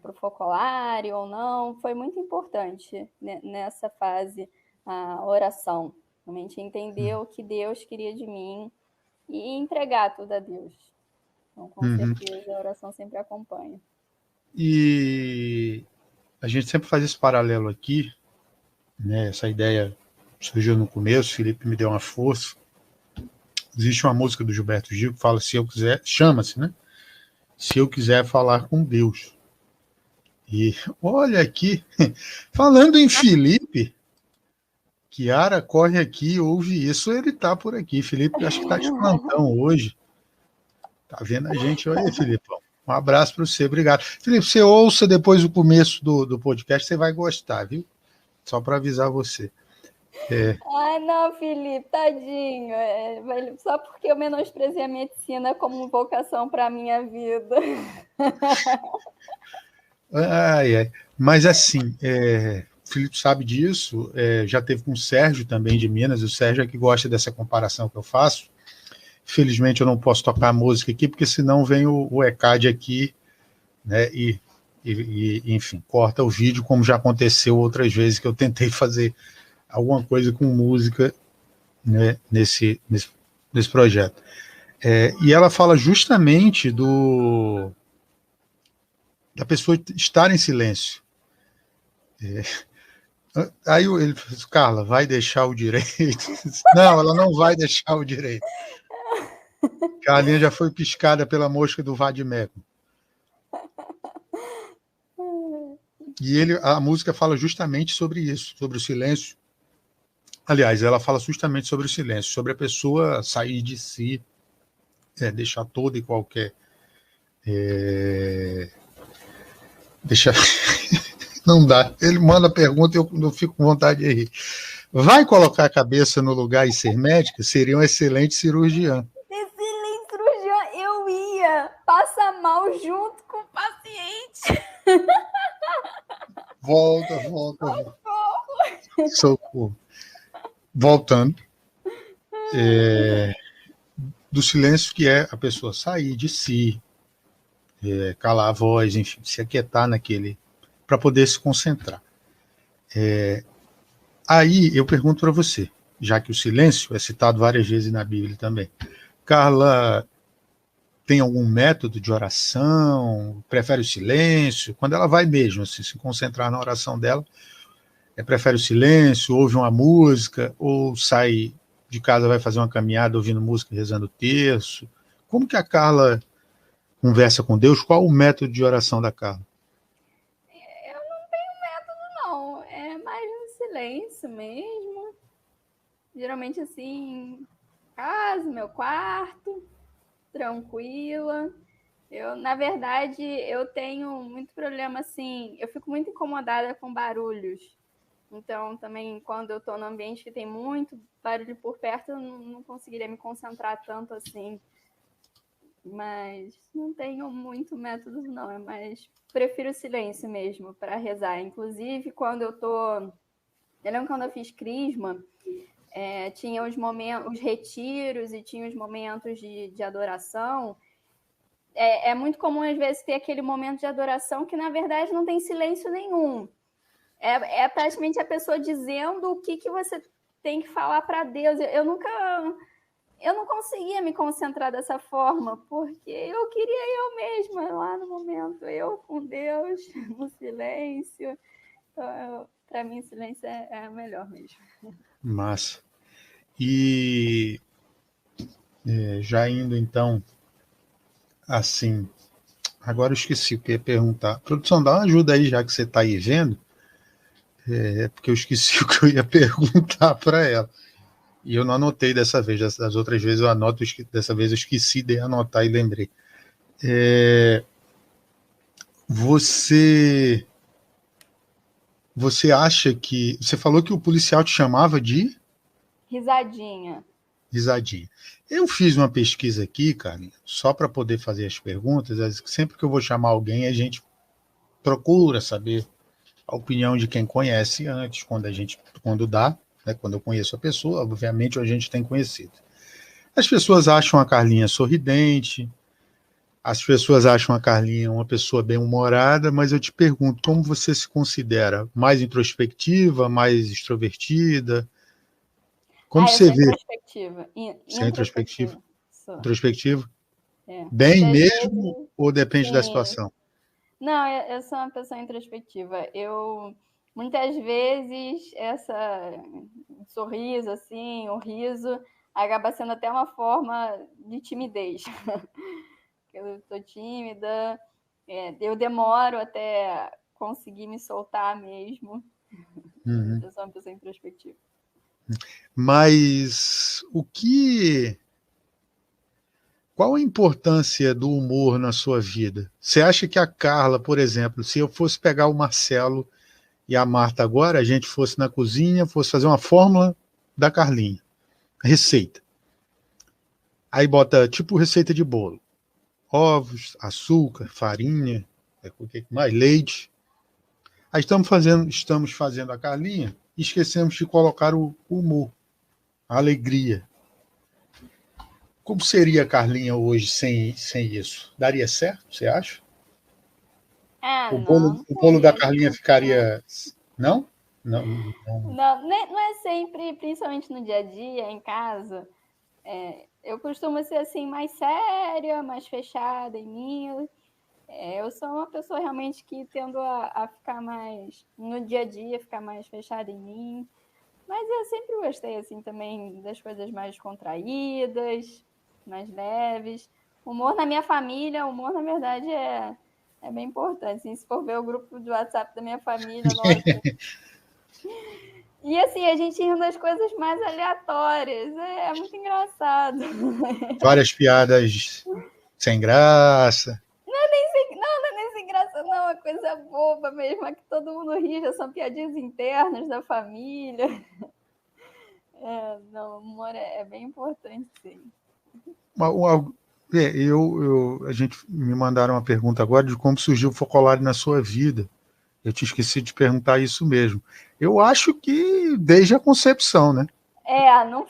para o focolário ou não, foi muito importante nessa fase a oração. Realmente entender o que Deus queria de mim e entregar tudo a Deus. Então, com certeza, a oração sempre acompanha. E a gente sempre faz esse paralelo aqui, né? Essa ideia surgiu no começo, o Felipe me deu uma força. Existe uma música do Gilberto Gil que fala, se eu quiser, chama-se, né? Se eu quiser falar com Deus. E olha aqui, falando em Felipe, Kiara corre aqui, ouve isso, ele tá por aqui. Felipe, acho que tá de plantão hoje. Tá vendo a gente? Olha aí, Filipão. Um abraço para você, obrigado. Felipe, você ouça depois o começo do podcast, você vai gostar, viu? Só para avisar você. Ai, não, Felipe, tadinho. Só porque eu menosprezei a medicina como vocação para a minha vida. Mas assim, o Felipe sabe disso, já teve com o Sérgio também de Minas, o Sérgio é que gosta dessa comparação que eu faço. Felizmente eu não posso tocar a música aqui, porque senão vem o ECAD aqui, né, e enfim, corta o vídeo, como já aconteceu outras vezes que eu tentei fazer alguma coisa com música, né, nesse projeto. E ela fala justamente da pessoa estar em silêncio. Aí ele falou, Carla, vai deixar o direito? Não, ela não vai deixar o direito. Carlinha já foi piscada pela mosca do Vadimeco. E a música fala justamente sobre isso, sobre o silêncio. Aliás, ela fala justamente sobre o silêncio, sobre a pessoa sair de si, deixar toda e qualquer... Deixa... Não dá. Ele manda a pergunta e eu fico com vontade de rir. Vai colocar a cabeça no lugar e ser médica? Seria um excelente cirurgião. Excelente cirurgião. Eu ia passar mal junto com o paciente. Volta. Socorro. Voltando. Do silêncio, que é a pessoa sair de si, calar a voz, enfim, se aquietar naquele, para poder se concentrar. Aí eu pergunto para você, já que o silêncio é citado várias vezes na Bíblia também, Carla tem algum método de oração? Prefere o silêncio? Quando ela vai mesmo assim, se concentrar na oração dela, prefere o silêncio, ouve uma música, ou sai de casa, vai fazer uma caminhada ouvindo música, rezando o terço? Como que a Carla conversa com Deus? Qual o método de oração da Carla? Eu não tenho método, não. É mais no silêncio mesmo. Geralmente assim, casa, meu quarto, tranquila. Na verdade, eu tenho muito problema assim, eu fico muito incomodada com barulhos. Então, também, quando eu estou num ambiente que tem muito barulho por perto, eu não conseguiria me concentrar tanto assim. Mas não tenho muito método, não. Mas prefiro o silêncio mesmo para rezar. Inclusive, quando eu tô... Eu lembro quando eu fiz crisma, tinha os momentos, os retiros e tinha os momentos de adoração. É muito comum, às vezes, ter aquele momento de adoração que, na verdade, não tem silêncio nenhum. É praticamente a pessoa dizendo o que você tem que falar para Deus. Eu não conseguia me concentrar dessa forma, porque eu queria eu mesma lá no momento, eu com Deus, no silêncio. Então, para mim, o silêncio é melhor mesmo. Massa. E já indo então, assim, agora eu esqueci o que eu ia perguntar. Produção, dá uma ajuda aí, já que você está aí vendo, porque eu esqueci o que eu ia perguntar para ela. E eu não anotei dessa vez, das outras vezes eu anoto, dessa vez eu esqueci de anotar e lembrei. Você acha que... Você falou que o policial te chamava de... Risadinha. Risadinha. Eu fiz uma pesquisa aqui, cara, só para poder fazer as perguntas. Sempre que eu vou chamar alguém, a gente procura saber a opinião de quem conhece antes, quando dá, né, quando eu conheço a pessoa, obviamente a gente tem conhecido. As pessoas acham a Carlinha sorridente, as pessoas acham a Carlinha uma pessoa bem-humorada, mas eu te pergunto, como você se considera? Mais introspectiva, mais extrovertida? Como você vê? Introspectiva. Você é introspectiva? Sou. Introspectiva? Bem Muitas mesmo vezes, ou depende da sim. situação? Não, eu sou uma pessoa introspectiva. Muitas vezes, sorriso, assim, o riso, acaba sendo até uma forma de timidez. Eu sou tímida, eu demoro até conseguir me soltar mesmo. Uhum. Eu sou uma pessoa introspectiva. Mas qual a importância do humor na sua vida? Você acha que a Carla, por exemplo, se eu fosse pegar o Marcelo e a Marta agora, a gente fosse na cozinha, fosse fazer uma fórmula da Carlinha, receita. Aí bota tipo receita de bolo. Ovos, açúcar, farinha, mais leite. Aí estamos fazendo a Carlinha e esquecemos de colocar o humor, a alegria. Como seria a Carlinha hoje sem isso? Daria certo, você acha? Não O bolo da tem. Carlinha ficaria... Não? Não. Não é sempre, principalmente no dia a dia, em casa. Eu costumo ser assim, mais séria, mais fechada em mim. Eu sou uma pessoa realmente que tendo a ficar mais, no dia a dia, ficar mais fechada em mim. Mas eu sempre gostei, assim, também das coisas mais contraídas, mais leves. Humor na minha família, humor, na verdade, é bem importante. Assim, se for ver o grupo do WhatsApp da minha família, nossa. E assim, a gente rindo das coisas mais aleatórias. É muito engraçado. Várias piadas sem graça. Não é nem sem graça, não. É coisa boba mesmo. É que todo mundo ri, já são piadinhas internas da família. Não, o humor é bem importante, sim. A gente me mandaram uma pergunta agora de como surgiu o Focolare na sua vida. Eu te esqueci de perguntar isso mesmo. Eu acho que desde a concepção, né? Não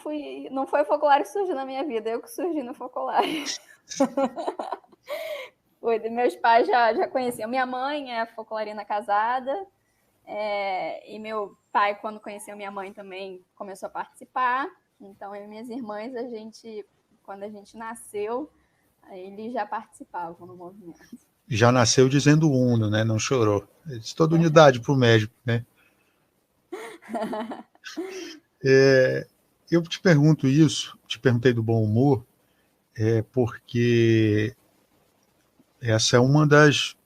foi o Focolare que surgiu na minha vida, eu que surgi no Focolare. Meus pais já conheciam. Minha mãe é focolarina casada, e meu pai, quando conheceu minha mãe, também começou a participar. Então, eu e minhas irmãs, quando a gente nasceu, eles já participavam no movimento. Já nasceu dizendo uno, né? Não chorou. Disse toda unidade para o médico, né? Eu te pergunto isso, te perguntei do bom humor, porque essa é uma das...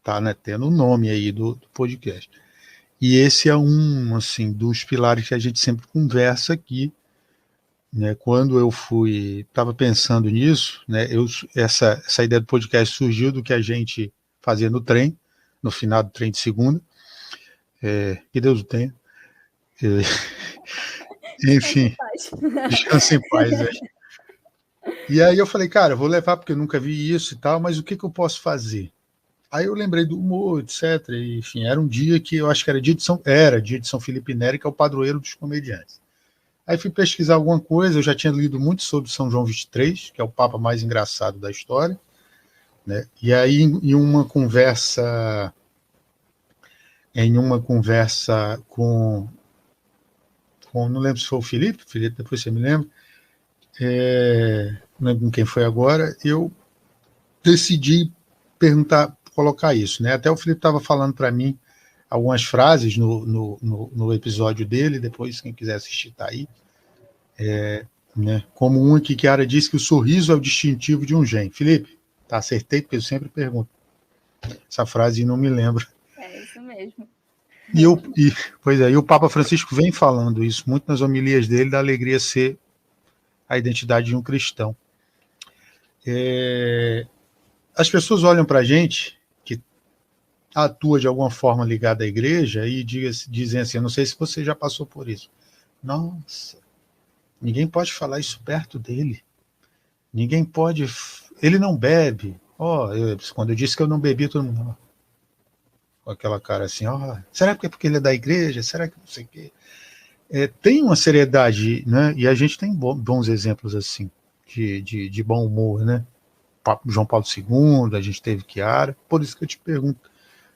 Tá, né, tendo o nome aí do podcast. E esse é um, assim, dos pilares que a gente sempre conversa aqui, né? Quando eu estava pensando nisso, né? Essa ideia do podcast surgiu do que a gente fazia no trem, no final do trem de segunda, que Deus o tenha. Enfim, descanse em paz. E aí eu falei, cara, eu vou levar porque eu nunca vi isso e tal, mas o que eu posso fazer? Aí eu lembrei do humor, etc. E, enfim, era um dia que eu acho que era dia de São Felipe Neri, que é o padroeiro dos comediantes. Aí fui pesquisar alguma coisa, eu já tinha lido muito sobre São João 23, que é o papa mais engraçado da história, né? E aí em uma conversa com não lembro se foi o Felipe, depois você me lembra, não lembro quem foi agora, eu decidi colocar isso, né? Até o Felipe estava falando para mim algumas frases no episódio dele, depois quem quiser assistir tá aí, né? Como uma que Chiara disse que o sorriso é o distintivo de um gênio. Felipe, tá, acertei, porque eu sempre pergunto essa frase e não me lembro. É isso mesmo. Pois é, e o Papa Francisco vem falando isso muito nas homilias dele, da alegria ser a identidade de um cristão. As pessoas olham para a gente, que atua de alguma forma ligada à igreja, e dizem assim, eu não sei se você já passou por isso. Nossa, ninguém pode falar isso perto dele. Ninguém pode... Ele não bebe. Quando eu disse que eu não bebi, todo mundo... com aquela cara assim, será que é porque ele é da igreja? Será que não sei o quê? Tem uma seriedade, né? E a gente tem bons exemplos assim, de bom humor, né? João Paulo II, a gente teve Chiara, por isso que eu te pergunto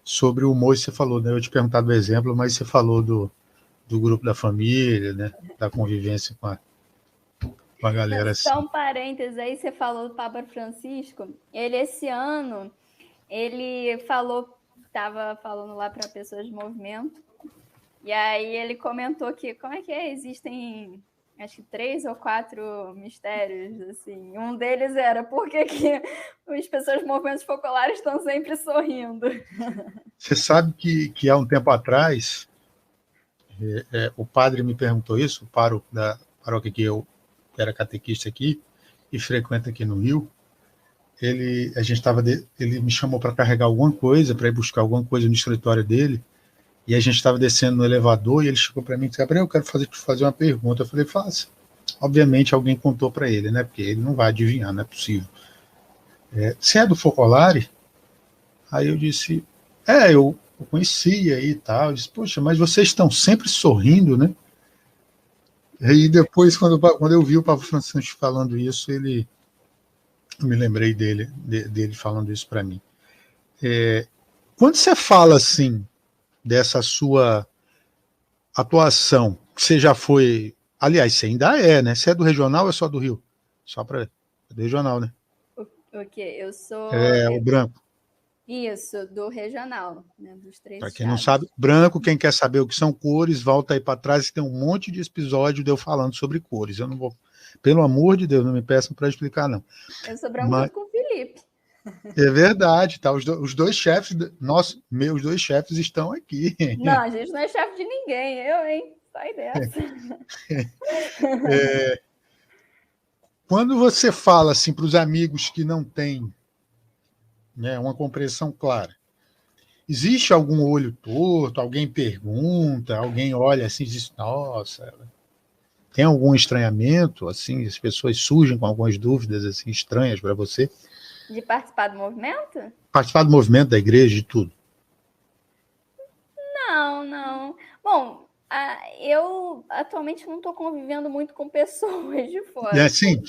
sobre o humor, você falou, né? Eu te perguntado do exemplo, mas você falou do grupo da família, né? Da convivência com a galera assim. Só um parênteses aí, você falou do Papa Francisco, ele esse ano, ele estava falando lá para pessoas de movimento, e aí ele comentou que, como é que é? Existem, acho que 3 ou 4 mistérios, assim. Um deles era por que as pessoas de movimentos focolares estão sempre sorrindo. Você sabe que há um tempo atrás, o padre me perguntou isso, o pároco da paróquia que eu era catequista aqui e frequenta aqui no Rio. Ele me chamou para carregar alguma coisa, para ir buscar alguma coisa no escritório dele. E a gente estava descendo no elevador e ele chegou para mim e disse, Gabriel, eu quero te fazer uma pergunta. Eu falei, faça. Obviamente alguém contou para ele, né? Porque ele não vai adivinhar, não é possível. Você é do Focolare? Aí eu disse, eu conhecia e tal. Eu disse, poxa, mas vocês estão sempre sorrindo, né? E depois, quando eu vi o Papa Francisco falando isso, eu me lembrei dele falando isso para mim. Quando você fala assim dessa sua atuação, que você já foi, aliás, você ainda é, né? Você é do regional ou é só do Rio? Só para do regional, né? O quê? Eu sou O branco. isso, do regional, né, dos três Para quem não estados. sabe, branco, quem quer saber o que são cores, volta aí para trás, que tem um monte de episódio de eu falando sobre cores. Eu não vou, pelo amor de Deus, não me peçam para explicar, não. Eu sou branco junto com o Felipe. É verdade, tá? Os dois chefes, meus dois chefes estão aqui. Não, a gente não é chefe de ninguém, eu, hein? Sai dessa. Quando você fala assim para os amigos que não têm, né, uma compreensão clara, existe algum olho torto? Alguém pergunta? Alguém olha assim e diz: nossa, tem algum estranhamento? Assim, as pessoas surgem com algumas dúvidas assim estranhas para você? De participar do movimento? Participar do movimento da igreja, de tudo? Não. Bom, eu atualmente não estou convivendo muito com pessoas de fora. Sim.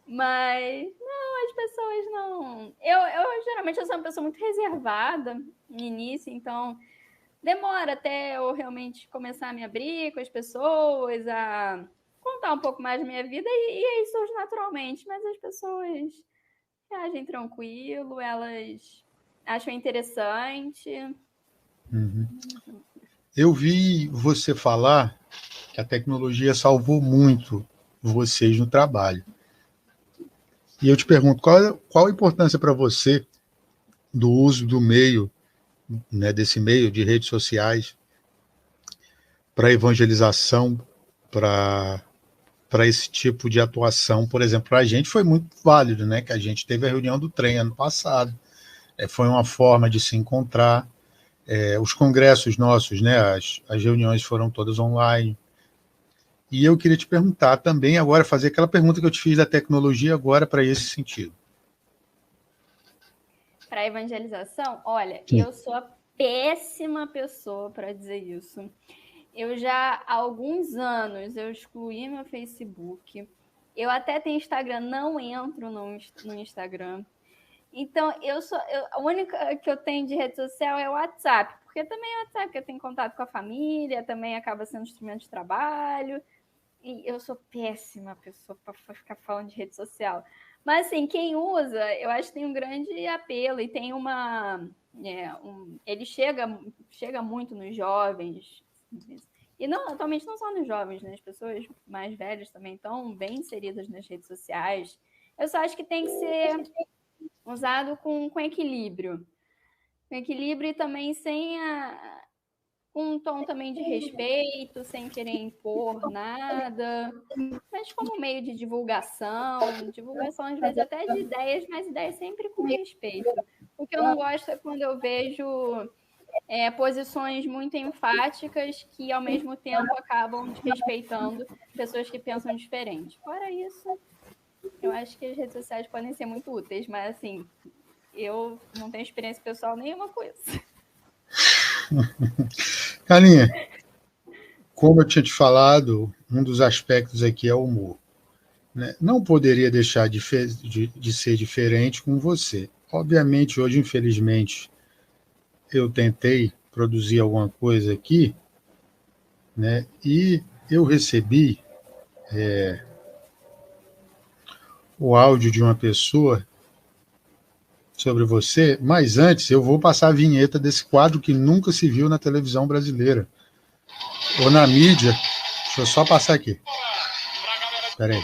Mas, não, as pessoas não... Eu geralmente sou uma pessoa muito reservada no início, então demora até eu realmente começar a me abrir com as pessoas, a contar um pouco mais da minha vida, e aí surge naturalmente. Mas as pessoas reagem tranquilo, elas acham interessante. Uhum. Eu vi você falar que a tecnologia salvou muito vocês no trabalho. E eu te pergunto, qual a importância para você do uso do meio, né, desse meio de redes sociais para evangelização, para esse tipo de atuação? Por exemplo, para a gente foi muito válido, né? Que a gente teve a reunião do trem ano passado. Foi uma forma de se encontrar. Os congressos nossos, né? As reuniões foram todas online. E eu queria te perguntar também agora, fazer aquela pergunta que eu te fiz da tecnologia agora para esse sentido. Para evangelização, olha, Sim. eu sou a péssima pessoa para dizer isso. Eu já há alguns anos eu excluí meu Facebook. Eu até tenho Instagram, não entro no Instagram. Então, a única que eu tenho de rede social é o WhatsApp, porque também é o WhatsApp que eu tenho contato com a família, também acaba sendo instrumento de trabalho. E eu sou péssima pessoa para ficar falando de rede social. Mas, assim, quem usa, eu acho que tem um grande apelo e tem ele chega muito nos jovens. E não, atualmente não só nos jovens, né? As pessoas mais velhas também estão bem inseridas nas redes sociais. Eu só acho que tem que ser usado com equilíbrio. Com equilíbrio e também com um tom também de respeito, sem querer impor nada, mas como meio de divulgação às vezes até de ideias, mas ideias sempre com respeito. O que eu não gosto é quando eu vejo posições muito enfáticas que, ao mesmo tempo, acabam desrespeitando pessoas que pensam diferente. Fora isso, eu acho que as redes sociais podem ser muito úteis, mas, assim, eu não tenho experiência pessoal nenhuma com isso. Carlinha, como eu tinha te falado, um dos aspectos aqui é o humor. Né? Não poderia deixar de ser diferente com você. Obviamente, hoje, infelizmente, eu tentei produzir alguma coisa aqui, né? E eu recebi o áudio de uma pessoa sobre você, mas antes eu vou passar a vinheta desse quadro que nunca se viu na televisão brasileira ou na mídia. Deixa eu só passar aqui. Espera aí.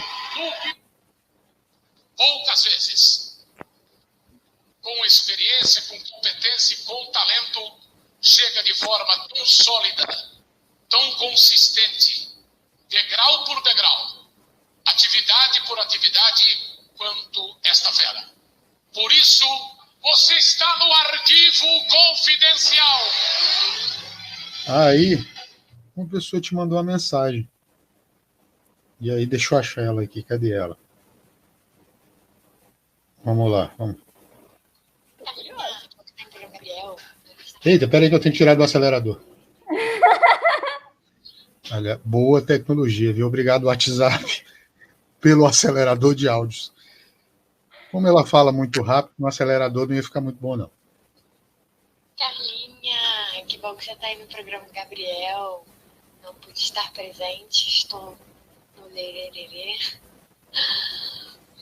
Poucas vezes, com experiência, com competência e com talento, chega de forma tão sólida, tão consistente, degrau por degrau, atividade por atividade, quanto esta fera. Por isso, você está no arquivo confidencial. Aí, uma pessoa te mandou uma mensagem. E aí, deixa eu achar ela aqui. Cadê ela? Vamos lá, vamos. Eita, peraí que eu tenho que tirar do acelerador. Olha, boa tecnologia, viu? Obrigado, WhatsApp, pelo acelerador de áudios. Como ela fala muito rápido, no acelerador não ia ficar muito bom, não. bom que você está aí no programa Gabriel. Não pude estar presente, estou no lererê.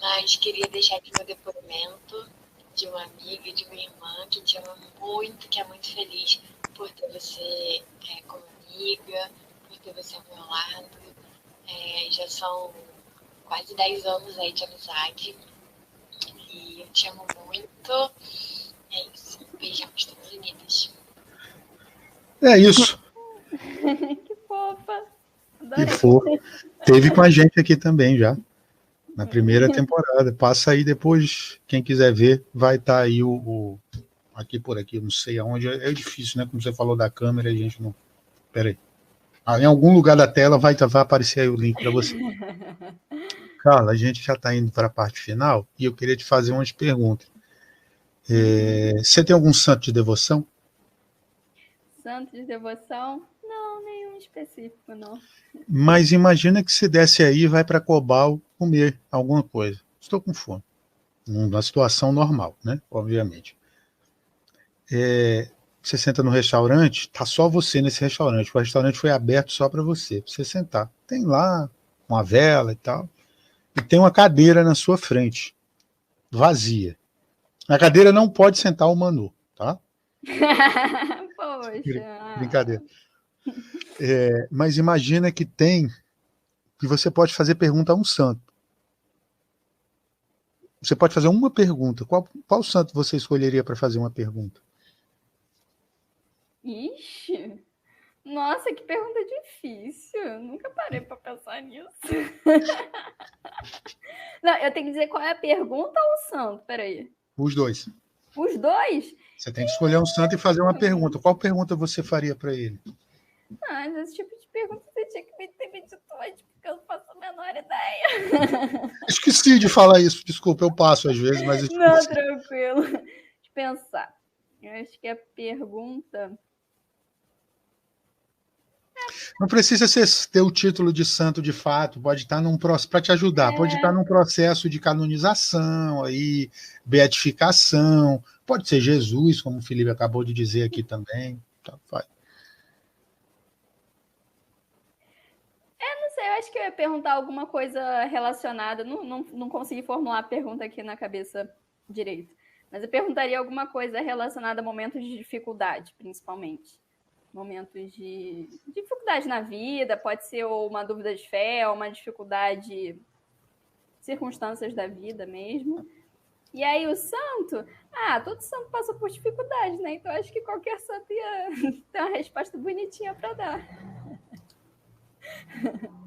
Mas queria deixar aqui meu depoimento de uma amiga e de uma irmã que te ama muito, que é muito feliz por ter você como amiga, por ter você ao meu lado. Já são quase 10 anos aí de amizade. E eu te amo muito. É isso. Beijamos todas unidas. É isso. Que fofa. Que Adorei. for. Teve com a gente aqui também já, na primeira temporada. Passa aí depois, quem quiser ver, vai estar aí aqui por aqui, não sei aonde. É difícil, né? Como você falou da câmera, a gente não... Pera aí. Em algum lugar da tela vai aparecer aí o link para você. Carla, a gente já está indo para a parte final e eu queria te fazer umas perguntas. Você tem algum santo de devoção? Santo de devoção? Não, nenhum específico, não. Mas imagina que você desce aí e vai para Cobal comer alguma coisa. Estou com fome. Numa situação normal, né? Obviamente. Você senta no restaurante, tá só você nesse restaurante. O restaurante foi aberto só para você sentar. Tem lá uma vela e tal. E tem uma cadeira na sua frente, vazia. Na cadeira não pode sentar o Manu, tá? Poxa. Brincadeira. Mas imagina que você pode fazer pergunta a um santo. Você pode fazer uma pergunta. Qual santo você escolheria para fazer uma pergunta? Ixi. Nossa, que pergunta difícil. Nunca parei para pensar nisso. Não, eu tenho que dizer qual é a pergunta ou o santo? Peraí. Os dois. Os dois? Você tem que escolher um santo e fazer uma pergunta. Qual pergunta você faria para ele? Mas esse tipo de pergunta você tinha que ter me dito antes, porque eu não faço a menor ideia. Esqueci de falar isso, desculpa, eu passo às vezes, mas esqueci. Não, tranquilo. Deixa eu pensar. Eu acho que a pergunta... Não precisa ter o título de santo de fato, pode estar num processo, para te ajudar, pode estar num processo de canonização, aí, beatificação, pode ser Jesus, como o Felipe acabou de dizer aqui também. Tá, vai. Não sei, eu acho que eu ia perguntar alguma coisa relacionada, não consegui formular a pergunta aqui na cabeça direito, mas eu perguntaria alguma coisa relacionada a momentos de dificuldade, principalmente. Momentos de dificuldade na vida, pode ser ou uma dúvida de fé, ou uma dificuldade, circunstâncias da vida mesmo. E aí o santo, todo santo passa por dificuldade, né? Então acho que qualquer santo ia ter uma resposta bonitinha para dar.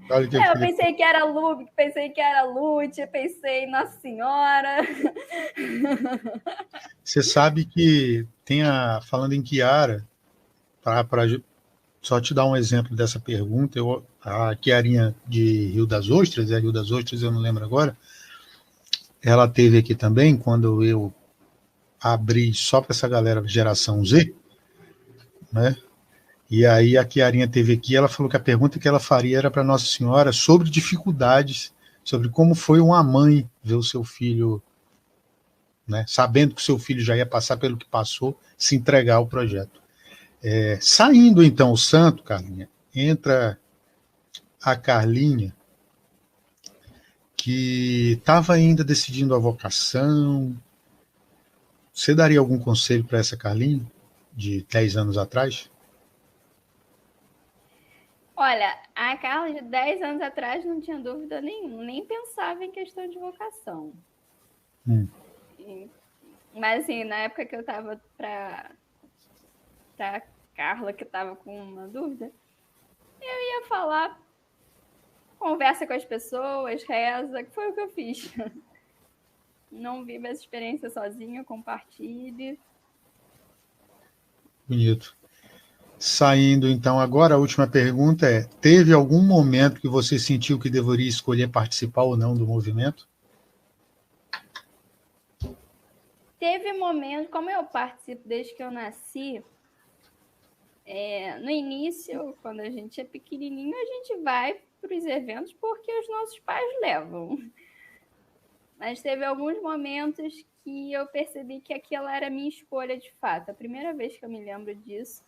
Eu pensei que era Lúbic, pensei que era Lúcia, pensei em Nossa Senhora. Você sabe que falando em Chiara, para só te dar um exemplo dessa pergunta, a Chiarinha de Rio das Ostras, Rio das Ostras eu não lembro agora, ela teve aqui também, quando eu abri só para essa galera geração Z, né? E aí a Chiarinha teve aqui, ela falou que a pergunta que ela faria era para Nossa Senhora sobre dificuldades, sobre como foi uma mãe ver o seu filho, né, sabendo que o seu filho já ia passar pelo que passou, se entregar ao projeto. Saindo então o santo, Carlinha, entra a Carlinha, que estava ainda decidindo a vocação. Você daria algum conselho para essa Carlinha, de 10 anos atrás? Olha, a Carla de 10 anos atrás não tinha dúvida nenhuma, nem pensava em questão de vocação. Mas assim, na época que eu estava para Carla, que estava com uma dúvida, eu ia falar, conversa com as pessoas, reza, que foi o que eu fiz. Não vive essa experiência sozinha, compartilhe. Bonito. Saindo, então, agora a última pergunta é: teve algum momento que você sentiu que deveria escolher participar ou não do movimento? Teve momento, como eu participo desde que eu nasci, no início, quando a gente é pequenininho, a gente vai para os eventos porque os nossos pais levam. Mas teve alguns momentos que eu percebi que aquela era a minha escolha de fato. A primeira vez que eu me lembro disso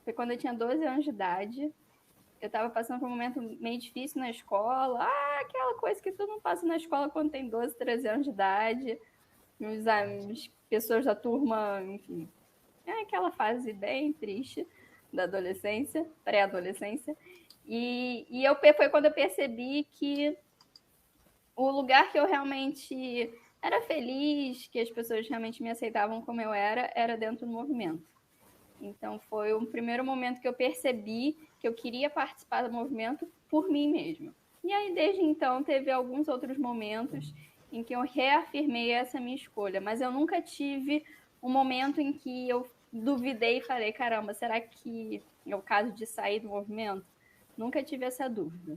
foi quando eu tinha 12 anos de idade. Eu estava passando por um momento meio difícil na escola. Aquela coisa que todo mundo passa na escola quando tem 12, 13 anos de idade. As pessoas da turma, enfim. É aquela fase bem triste da adolescência, pré-adolescência. E foi quando eu percebi que o lugar que eu realmente era feliz, que as pessoas realmente me aceitavam como eu era dentro do movimento. Então, foi o primeiro momento que eu percebi que eu queria participar do movimento por mim mesma. E aí, desde então, teve alguns outros momentos em que eu reafirmei essa minha escolha. Mas eu nunca tive um momento em que eu duvidei e falei, caramba, será que é o caso de sair do movimento? Nunca tive essa dúvida.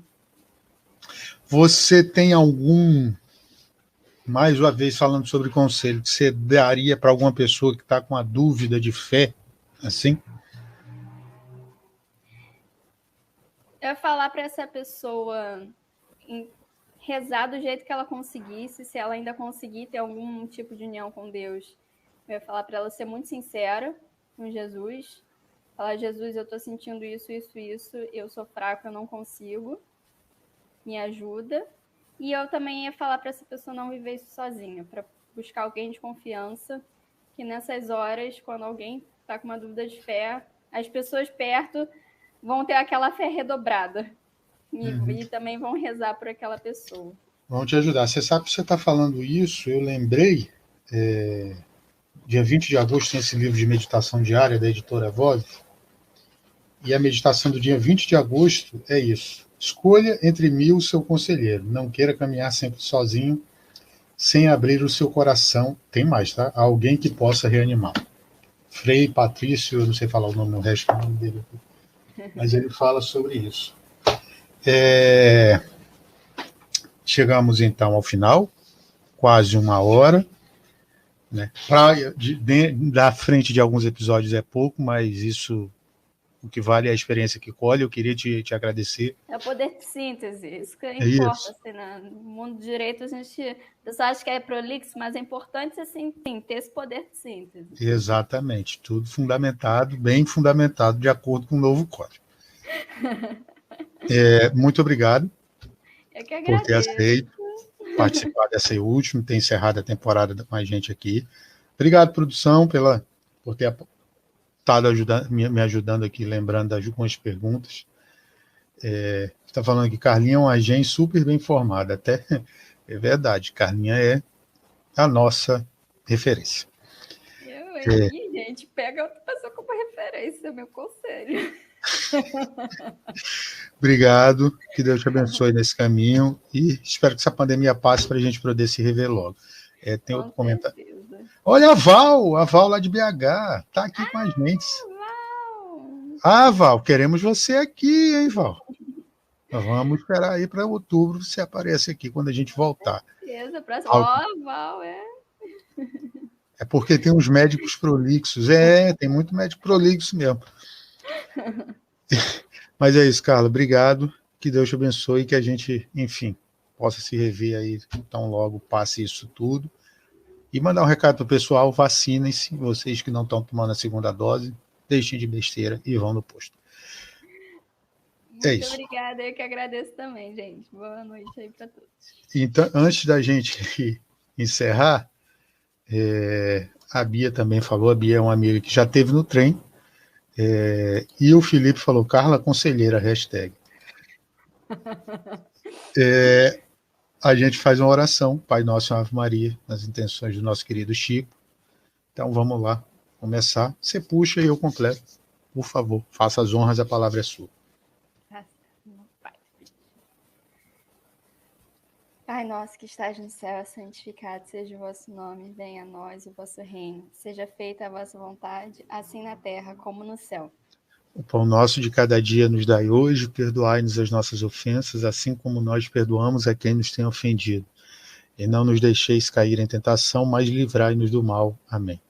Você tem algum, mais uma vez falando sobre conselho, que você daria para alguma pessoa que está com a dúvida de fé, assim? Eu ia falar para essa pessoa rezar do jeito que ela conseguisse, se ela ainda conseguir ter algum tipo de união com Deus. Eu ia falar para ela ser muito sincera com Jesus. Falar, Jesus, eu estou sentindo isso, eu sou fraco, eu não consigo, me ajuda. E eu também ia falar para essa pessoa não viver isso sozinha, para buscar alguém de confiança, que nessas horas, quando alguém está com uma dúvida de fé, as pessoas perto vão ter aquela fé redobrada e também vão rezar por aquela pessoa. Vão te ajudar. Você sabe que você está falando isso, eu lembrei, dia 20 de agosto tem esse livro de meditação diária da editora Voz, e a meditação do dia 20 de agosto é isso. Escolha entre mim o seu conselheiro. Não queira caminhar sempre sozinho, sem abrir o seu coração. Tem mais, tá? Alguém que possa reanimar. Frei Patrício, eu não sei falar o nome, o resto do nome dele, mas ele fala sobre isso. Chegamos então ao final, quase uma hora. Né? Da frente de alguns episódios é pouco, mas isso, o que vale é a experiência que colhe. Eu queria te agradecer. É o poder de síntese, isso que importa. Isso. Assim, né? No mundo do direito, o pessoal acha que é prolixo, mas é importante assim, sim, ter esse poder de síntese. Exatamente, tudo fundamentado, bem fundamentado, de acordo com o novo código. Muito obrigado por ter aceito participar dessa última, ter encerrado a temporada com a gente aqui. Obrigado, produção, por ter estado me ajudando aqui, lembrando das algumas perguntas. Está falando que Carlinha é uma agente super bem formada, até é verdade, Carlinha é a nossa referência. Gente, pega outra pessoa como referência, é meu conselho. Obrigado, que Deus te abençoe nesse caminho e espero que essa pandemia passe para a gente poder se rever logo. Tem outro comentário. Olha a Val lá de BH, está aqui com a gente. Val, queremos você aqui, hein, Val? Vamos esperar aí para outubro você aparece aqui quando a gente voltar. Beleza, próximo. Val, É porque tem uns médicos prolixos. Tem muito médico prolixo mesmo. Mas é isso, Carla. Obrigado. Que Deus te abençoe e que a gente, enfim, possa se rever aí tão logo passe isso tudo. E mandar um recado para o pessoal: vacinem-se. Vocês que não estão tomando a segunda dose, deixem de besteira e vão no posto. Muito obrigada. Eu que agradeço também, gente. Boa noite aí para todos. Então, antes da gente encerrar, a Bia também falou. A Bia é uma amiga que já esteve no trem. E o Felipe falou, Carla Conselheira, hashtag. A gente faz uma oração, Pai Nosso e Ave Maria, nas intenções do nosso querido Chico. Então vamos lá, começar. Você puxa e eu completo. Por favor, faça as honras, a palavra é sua. Pai nosso que estás no céu, santificado seja o vosso nome, venha a nós o vosso reino, seja feita a vossa vontade, assim na terra como no céu. O pão nosso de cada dia nos dai hoje, perdoai-nos as nossas ofensas, assim como nós perdoamos a quem nos tem ofendido. E não nos deixeis cair em tentação, mas livrai-nos do mal. Amém.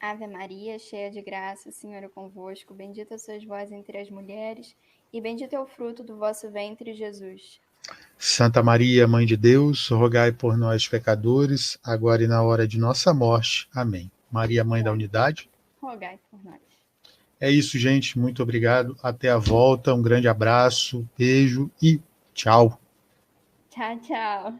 Ave Maria, cheia de graça, o Senhor é convosco, bendita sois vós entre as mulheres, e bendito é o fruto do vosso ventre, Jesus. Santa Maria, Mãe de Deus, rogai por nós, pecadores, agora e na hora de nossa morte. Amém. Maria, Mãe da Unidade, rogai por nós. É isso, gente. Muito obrigado. Até a volta. Um grande abraço, beijo e tchau. Tchau, tchau.